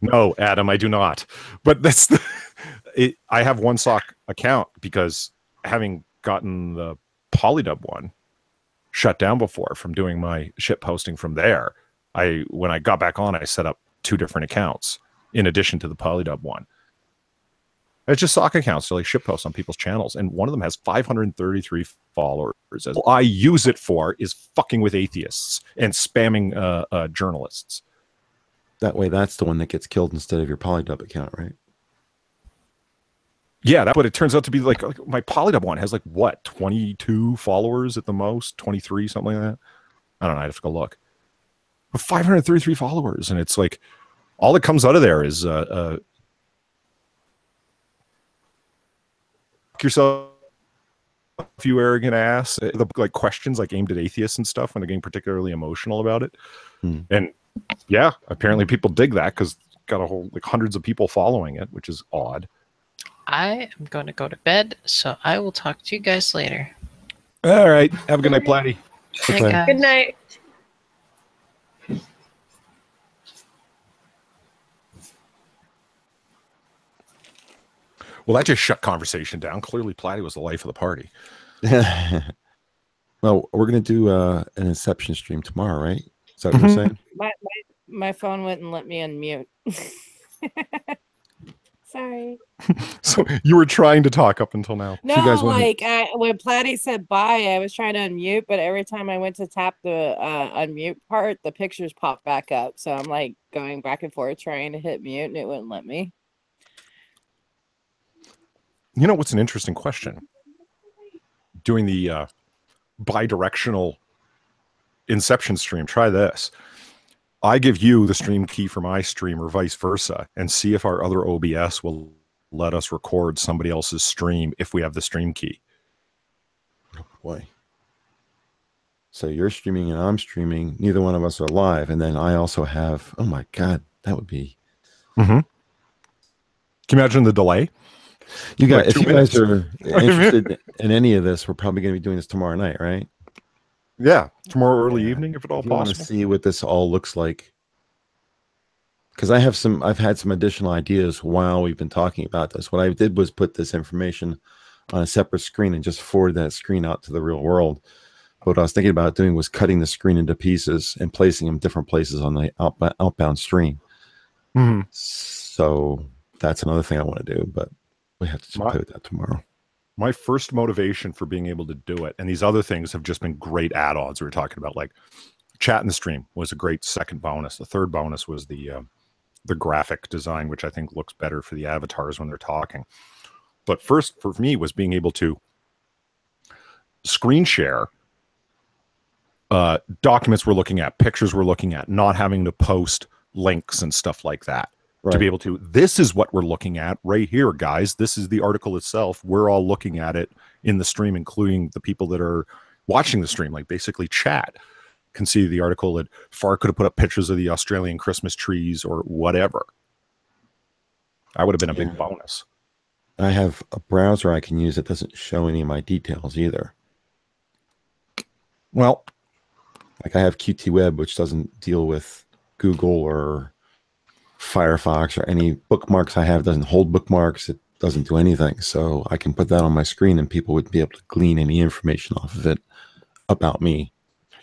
no, Adam, I do not. But that's I have one sock account because having gotten the Polydub one shut down before from doing my shit posting from there, when I got back on, I set up 2 different accounts in addition to the Polydub one. It's just sock accounts to like ship posts on people's channels, and one of them has 533 followers. All I use it for is fucking with atheists and spamming journalists. That way, that's the one that gets killed instead of your Polydub account, right? Yeah, that's what it turns out to be. Like my Polydub one has like what 22 followers at the most, 23, something like that. I don't know. I have to go look. But 533 followers, and it's like all that comes out of there is yourself, you arrogant ass. The like questions like aimed at atheists and stuff when they're getting particularly emotional about it. And yeah, apparently people dig that because got a whole like hundreds of people following it, which is odd. I am going to go to bed, so I will talk to you guys later. All right, have a good night, Platty. Hey, guys. Good night. Well, that just shut conversation down. Clearly, Platty was the life of the party. Well, we're gonna do an Inception stream tomorrow, right? Is that what you're saying? My phone wouldn't let me unmute. Sorry. So you were trying to talk up until now. No, you guys wanna- like when Platty said bye, I was trying to unmute, but every time I went to tap the unmute part, the pictures popped back up. So I'm like going back and forth trying to hit mute, and it wouldn't let me. You know what's an interesting question? Doing the bi-directional Inception stream. Try this. I give you the stream key for my stream or vice versa, and see if our other OBS will let us record somebody else's stream if we have the stream key. Oh boy. So you're streaming and I'm streaming. Neither one of us are live, and then I also have. Oh my god, that would be. Can you imagine the delay? You guys, Like if 2 you minutes. guys are interested in any of this, we're probably going to be doing this tomorrow night, right? Yeah, tomorrow early Yeah. evening, if at all If you want to possible. see what this all looks like, because I've had some additional ideas while we've been talking about this. What I did was put this information on a separate screen and just forward that screen out to the real world. But what I was thinking about doing was cutting the screen into pieces and placing them different places on the outbound stream. So that's another thing I want to do, but we have to play with that tomorrow. My first motivation for being able to do it, and these other things have just been great add-ons we were talking about, like chat in the stream was a great second bonus. The third bonus was the graphic design, which I think looks better for the avatars when they're talking. But first for me was being able to screen share documents we're looking at, pictures we're looking at, not having to post links and stuff like that. Right. To be able to, this is what we're looking at right here, guys. This is the article itself. We're all looking at it in the stream, including the people that are watching the stream, like basically chat can see the article that Far could have put up pictures of the Australian Christmas trees or whatever. That would have been a big bonus. I have a browser I can use that doesn't show any of my details either. Well, like I have Qt Web, which doesn't deal with Google or Firefox or any bookmarks I have. Doesn't hold bookmarks. It doesn't do anything. So I can put that on my screen and people would be able to glean any information off of it about me.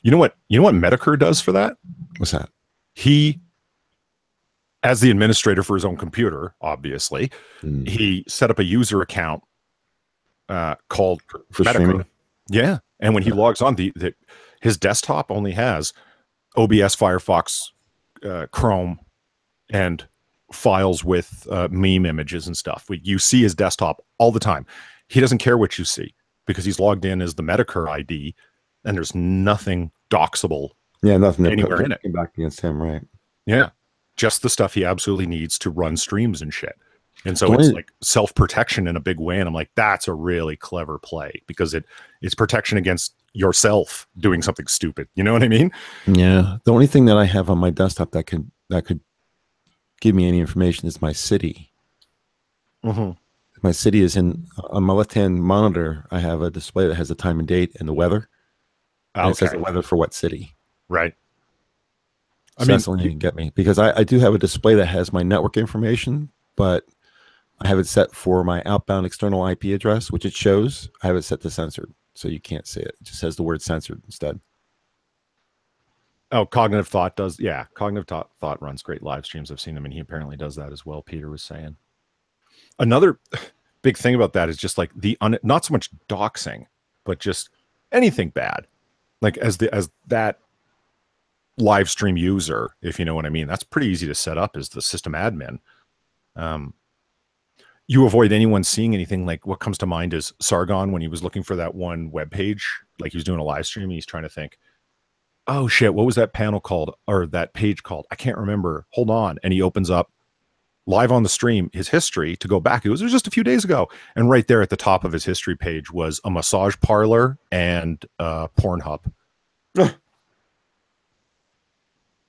You know what Medicare does for that? What's that? He, as the administrator for his own computer, obviously, he set up a user account called for Medicare. streaming. Yeah. And when he logs on, his desktop only has OBS, Firefox, Chrome, and files with meme images and stuff. You see his desktop all the time. He doesn't care what you see because he's logged in as the Medicare ID, and there's nothing doxable. Yeah, nothing anywhere in it. Back against him, right? Yeah, just the stuff he absolutely needs to run streams and shit. And so it's like self-protection in a big way. And I'm like, that's a really clever play because it's protection against yourself doing something stupid. You know what I mean? Yeah. The only thing that I have on my desktop that could give me any information is my city. My city is on my left-hand monitor. I have a display that has the time and date and the weather. And it says the weather for what city. Right. So that's the only thing you can get me, because I do have a display that has my network information, but I have it set for my outbound external IP address, which it shows. I have it set to censored, so you can't see it. It just says the word censored instead. Oh, Cognitive Thought does. Yeah, Cognitive Thought runs great live streams. I've seen him, and he apparently does that as well. Peter was saying. Another, big thing about that is just like not so much doxing, but just anything bad. Like as that live stream user, if you know what I mean, that's pretty easy to set up as the system admin. You avoid anyone seeing anything. Like what comes to mind is Sargon when he was looking for that one web page, like he was doing a live stream and he's trying to think, oh shit, what was that panel called or that page called? I can't remember. Hold on. And he opens up live on the stream his history to go back. It was just a few days ago. And right there at the top of his history page was a massage parlor and Pornhub.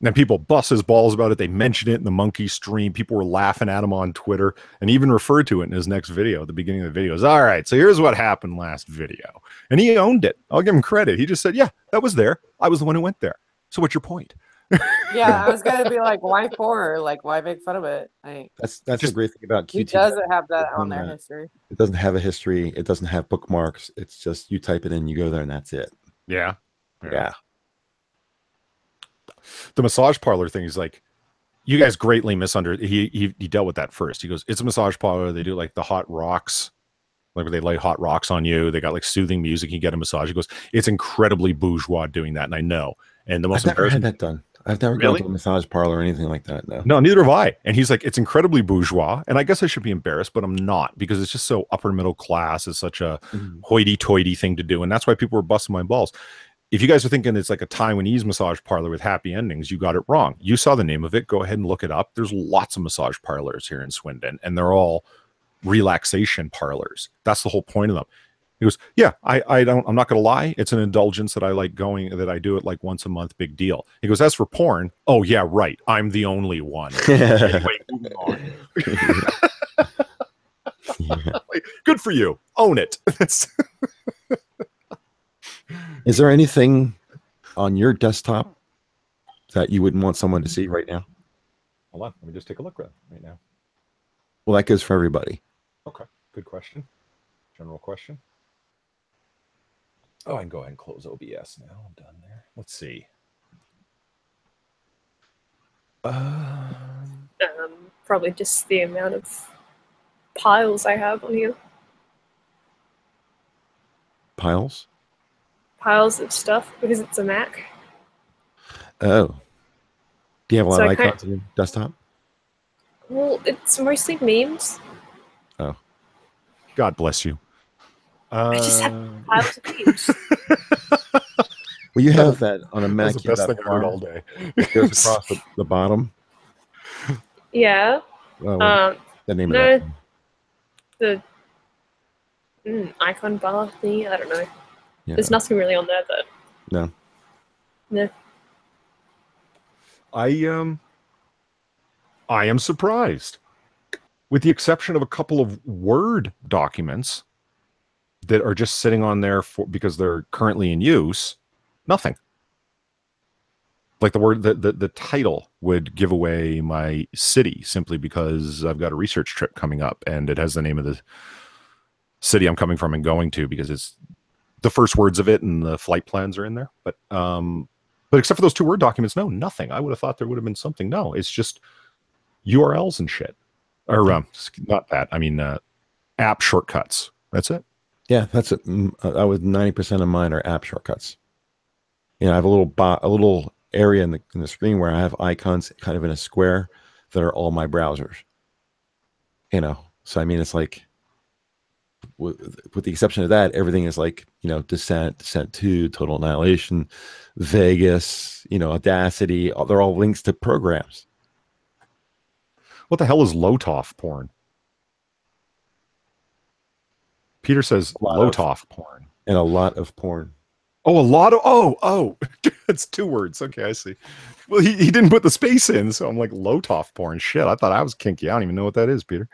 And people bust his balls about it. They mentioned it in the monkey stream. People were laughing at him on Twitter and even referred to it in his next video. At the beginning of the video is, all right, so here's what happened last video. And he owned it. I'll give him credit. He just said, yeah, that was there. I was the one who went there. So what's your point? Yeah, I was gonna be like, why porn? Like, why make fun of it? That's the great thing about QT. He doesn't have that on their history. It doesn't have a history. It doesn't have bookmarks. It's just you type it in, you go there, and that's it. Yeah. Yeah. The massage parlor thing is like, you guys greatly misunderstood. He dealt with that first. He goes, it's a massage parlor. They do like the hot rocks, like where they lay hot rocks on you. They got like soothing music. You get a massage. He goes, it's incredibly bourgeois doing that, and I know. And the most I've never had that done. I've never gone to a massage parlor or anything like that. No, neither have I. And he's like, it's incredibly bourgeois. And I guess I should be embarrassed, but I'm not, because it's just so upper middle class. It's such a hoity-toity thing to do. And that's why people were busting my balls. If you guys are thinking it's like a Taiwanese massage parlor with happy endings, you got it wrong. You saw the name of it. Go ahead and look it up. There's lots of massage parlors here in Swindon, and they're all relaxation parlors. That's the whole point of them. He goes, yeah, I'm not going to lie. It's an indulgence that I like going, that I do it like once a month. Big deal. He goes, as for porn, oh yeah, right. I'm the only one. Anyway, moving on. Like, good for you. Own it. Is there anything on your desktop that you wouldn't want someone to see right now? Hold on. Let me just take a look right now. Well, that goes for everybody. Okay. Good question. General question. Oh, I can go ahead and close OBS now. I'm done there. Let's see. Probably just the amount of piles I have on here. Piles? Piles of stuff, because it's a Mac. Oh. Do you have a lot of icons on your desktop? Well, it's mostly memes. Oh. God bless you. I just have piles of memes. Well, you have that on a Mac. That's the best thing I've heard all day. It goes across the bottom. Yeah. Well, the name of that. The icon bar thingy. I don't know. Yeah. There's nothing really on there that. No. No. I am surprised. With the exception of a couple of Word documents that are just sitting on there because they're currently in use, nothing. Like the title would give away my city simply because I've got a research trip coming up and it has the name of the city I'm coming from and going to, because it's the first words of it and the flight plans are in there. But except for those 2 Word documents, no, nothing. I would have thought there would have been something. No, it's just URLs and shit. Or not that. I mean, app shortcuts. That's it. Yeah, that's it. I would 90% of mine are app shortcuts. You know, I have a little area in the screen where I have icons kind of in a square that are all my browsers. You know, so I mean, it's like, with the exception of that, everything is like, you know, Descent 2, Total Annihilation, Vegas, you know, Audacity. They're all links to programs. What the hell is Lotoff porn? Peter says Lotoff porn. And a lot of porn. Oh, a lot of, oh, it's 2 words. Okay, I see. Well, he didn't put the space in, so I'm like, Lotoff porn. Shit, I thought I was kinky. I don't even know what that is, Peter.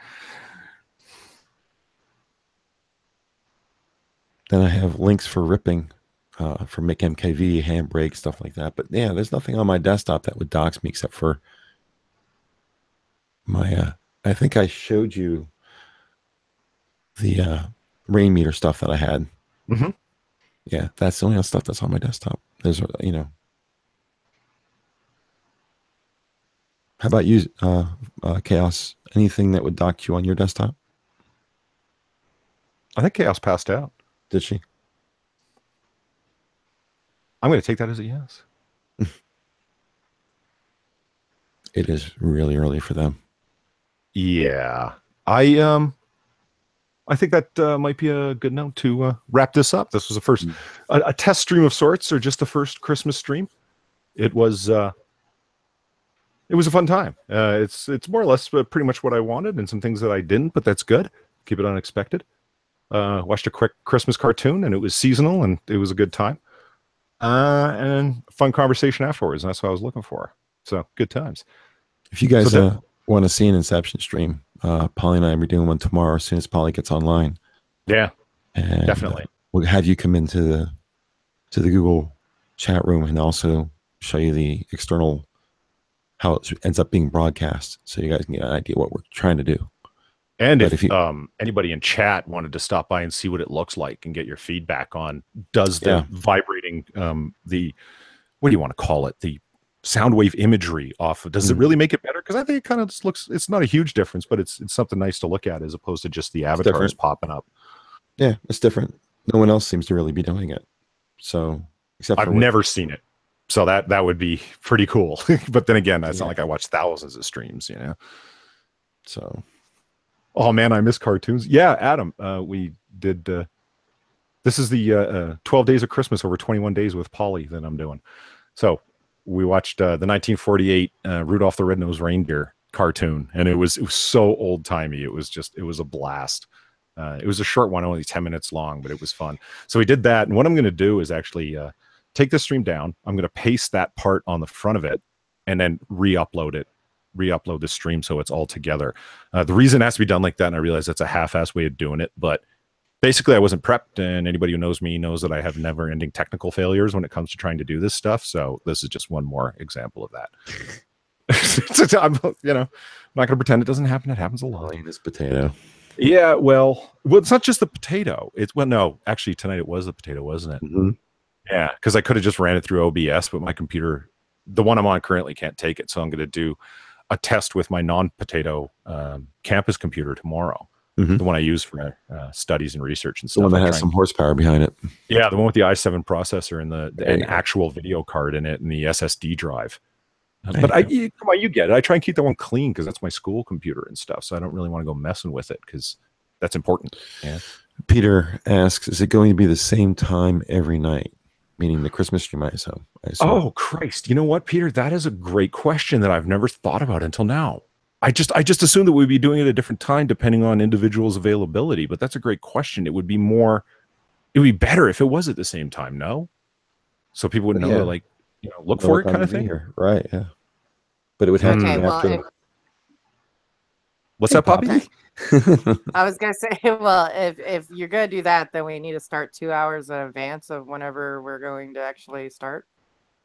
Then I have links for ripping, for Mick MKV, Handbrake, stuff like that. But yeah, there's nothing on my desktop that would dox me except for my, I think I showed you the rain meter stuff that I had. Mm-hmm. Yeah, that's the only stuff that's on my desktop. There's, you know. How about you, Chaos? Anything that would dock you on your desktop? I think Chaos passed out. Did she? I'm going to take that as a yes. It is really early for them. Yeah. I think that might be a good note to wrap this up. This was the first a test stream of sorts, or just the first Christmas stream. It was a fun time. It's more or less pretty much what I wanted, and some things that I didn't, but that's good. Keep it unexpected. Watched a quick Christmas cartoon, and it was seasonal, and it was a good time. And fun conversation afterwards, and that's what I was looking for. So good times. If you guys want to see an Inception stream, Polly and I will be doing one tomorrow as soon as Polly gets online. Yeah, and, definitely. We'll have you come into the Google chat room and also show you the external, how it ends up being broadcast, so you guys can get an idea what we're trying to do. And if anybody in chat wanted to stop by and see what it looks like and get your feedback on, does the vibrating, the, what do you want to call it? The sound wave imagery off of, does it really make it better? Because I think it kind of just looks, it's not a huge difference, but it's something nice to look at as opposed to just the avatars popping up. Yeah, it's different. No one else seems to really be doing it. So, except I've never seen it. So that would be pretty cool. But then again, it's not like I watch thousands of streams, you know? So, oh man, I miss cartoons. Yeah, Adam, we did, this is the 12 Days of Christmas over 21 days with Polly that I'm doing. So we watched the 1948 Rudolph the Red-Nosed Reindeer cartoon, and it was so old-timey. It was a blast. It was a short one, only 10 minutes long, but it was fun. So we did that, and what I'm going to do is actually take the stream down. I'm going to paste that part on the front of it, and then re-upload the stream so it's all together. The reason it has to be done like that, and I realize that's a half-ass way of doing it, but basically I wasn't prepped, and anybody who knows me knows that I have never-ending technical failures when it comes to trying to do this stuff, so this is just one more example of that. I'm not going to pretend it doesn't happen. It happens a lot. This potato. Yeah, well, it's not just the potato. No, actually tonight it was the potato, wasn't it? Mm-hmm. Yeah, because I could have just ran it through OBS, but my computer, the one I'm on currently, can't take it, so I'm going to do a test with my non-potato campus computer tomorrow. The one I use for studies and research and stuff. The one that has some horsepower behind it. Yeah, the one with the i7 processor and an actual video card in it and the SSD drive. But come on, you get it. I try and keep that one clean because that's my school computer and stuff. So I don't really want to go messing with it because that's important. Yeah. Peter asks, is it going to be the same time every night? Meaning the Christmas stream, I assume. Oh, Christ. You know what, Peter? That is a great question that I've never thought about until now. I just assumed that we'd be doing it at a different time depending on individuals' availability, but that's a great question. It would be better if it was at the same time, no? So people would know to look for it kind of thing. Here. Right, yeah. But it would have to be after. What's that, Poppy? I was gonna say, well, if you're gonna do that, then we need to start 2 hours in advance of whenever we're going to actually start.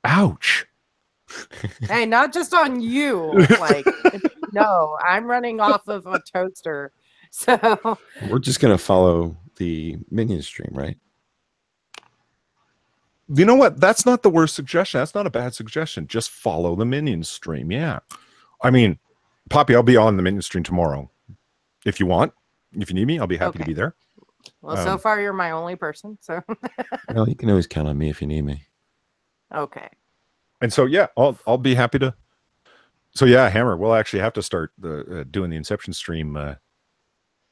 Ouch. Hey, not just on you. Like, no, I'm running off of a toaster. So we're just gonna follow the minion stream, right? You know what? That's not the worst suggestion. That's not a bad suggestion. Just follow the minion stream. Yeah. I mean, Poppy, I'll be on the minion stream tomorrow. If you want, if you need me, I'll be happy to be there. Well, so far you're my only person, so. Well, you can always count on me if you need me. Okay. And so, yeah, I'll be happy to. So, yeah, Hammer, we'll actually have to start doing the Inception stream,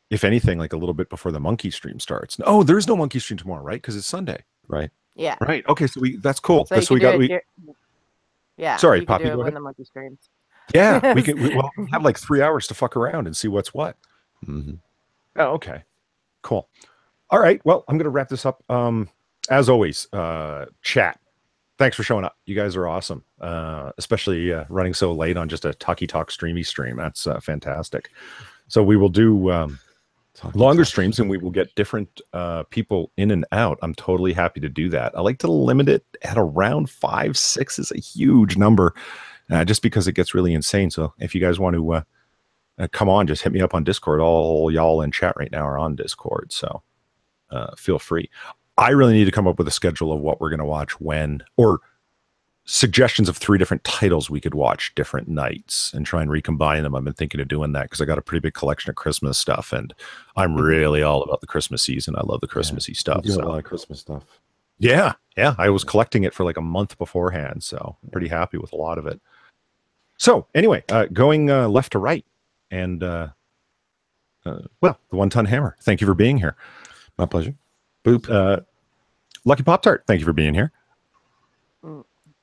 if anything, like a little bit before the Monkey stream starts. Oh, there's no Monkey stream tomorrow, right? Because it's Sunday. Right. Yeah. Right. Okay, so that's cool. So we got. Yeah. Sorry, Poppy. Do it when the Monkey streams. Yeah, we have like 3 hours to fuck around and see what's what. Mm-hmm. Oh, okay. Cool. All right. Well, I'm going to wrap this up. As always, chat. Thanks for showing up. You guys are awesome. Especially running so late on just a Talkie Talk streamy stream. That's fantastic. So we will do longer streams and we will get different people in and out. I'm totally happy to do that. I like to limit it at around 5, 6 is a huge number, just because it gets really insane. So if you guys want to come on, just hit me up on Discord. All y'all in chat right now are on Discord, so feel free. I really need to come up with a schedule of what we're going to watch when, or suggestions of 3 different titles we could watch different nights and try and recombine them. I've been thinking of doing that because I got a pretty big collection of Christmas stuff, and I'm really all about the Christmas season. I love the Christmassy stuff. You do a lot of Christmas stuff. Yeah. I was collecting it for like a month beforehand, so I'm pretty happy with a lot of it. So anyway, going left to right, and well, the One-Ton Hammer, thank you for being here. My pleasure. Boop. Lucky Poptart, thank you for being here.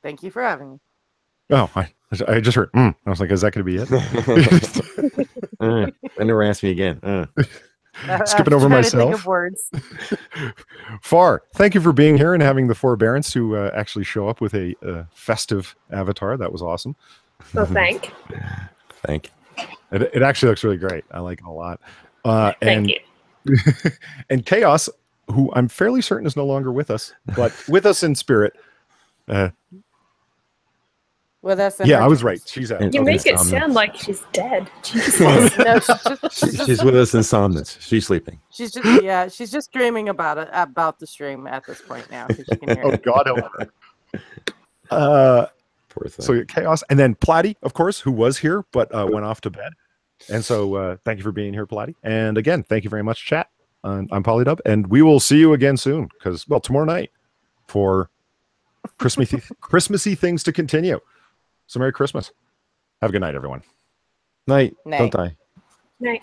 Thank you for having me. Oh, I just heard. I was like, is that going to be it? They never asked me again. Skipping over trying to think myself. of words. Far, thank you for being here and having the forbearance to actually show up with a festive avatar. That was awesome. Well, thank you. It actually looks really great. I like it a lot. Thank you. And Chaos, who I'm fairly certain is no longer with us, but with us in spirit. With us, yeah, I was right. She's out. You make it sound like she's dead. Jesus. No, she's with us in somnus. She's sleeping. She's just dreaming about the stream at this point now. She can hear it. God help her. Poor thing. So Chaos, and then Platty, of course, who was here but went off to bed. And so thank you for being here, Platty. And again, thank you very much, chat. I'm Polydub, and we will see you again soon because, well, tomorrow night for Christmassy things to continue. So Merry Christmas. Have a good night, everyone. Night. Night. Don't die. Night.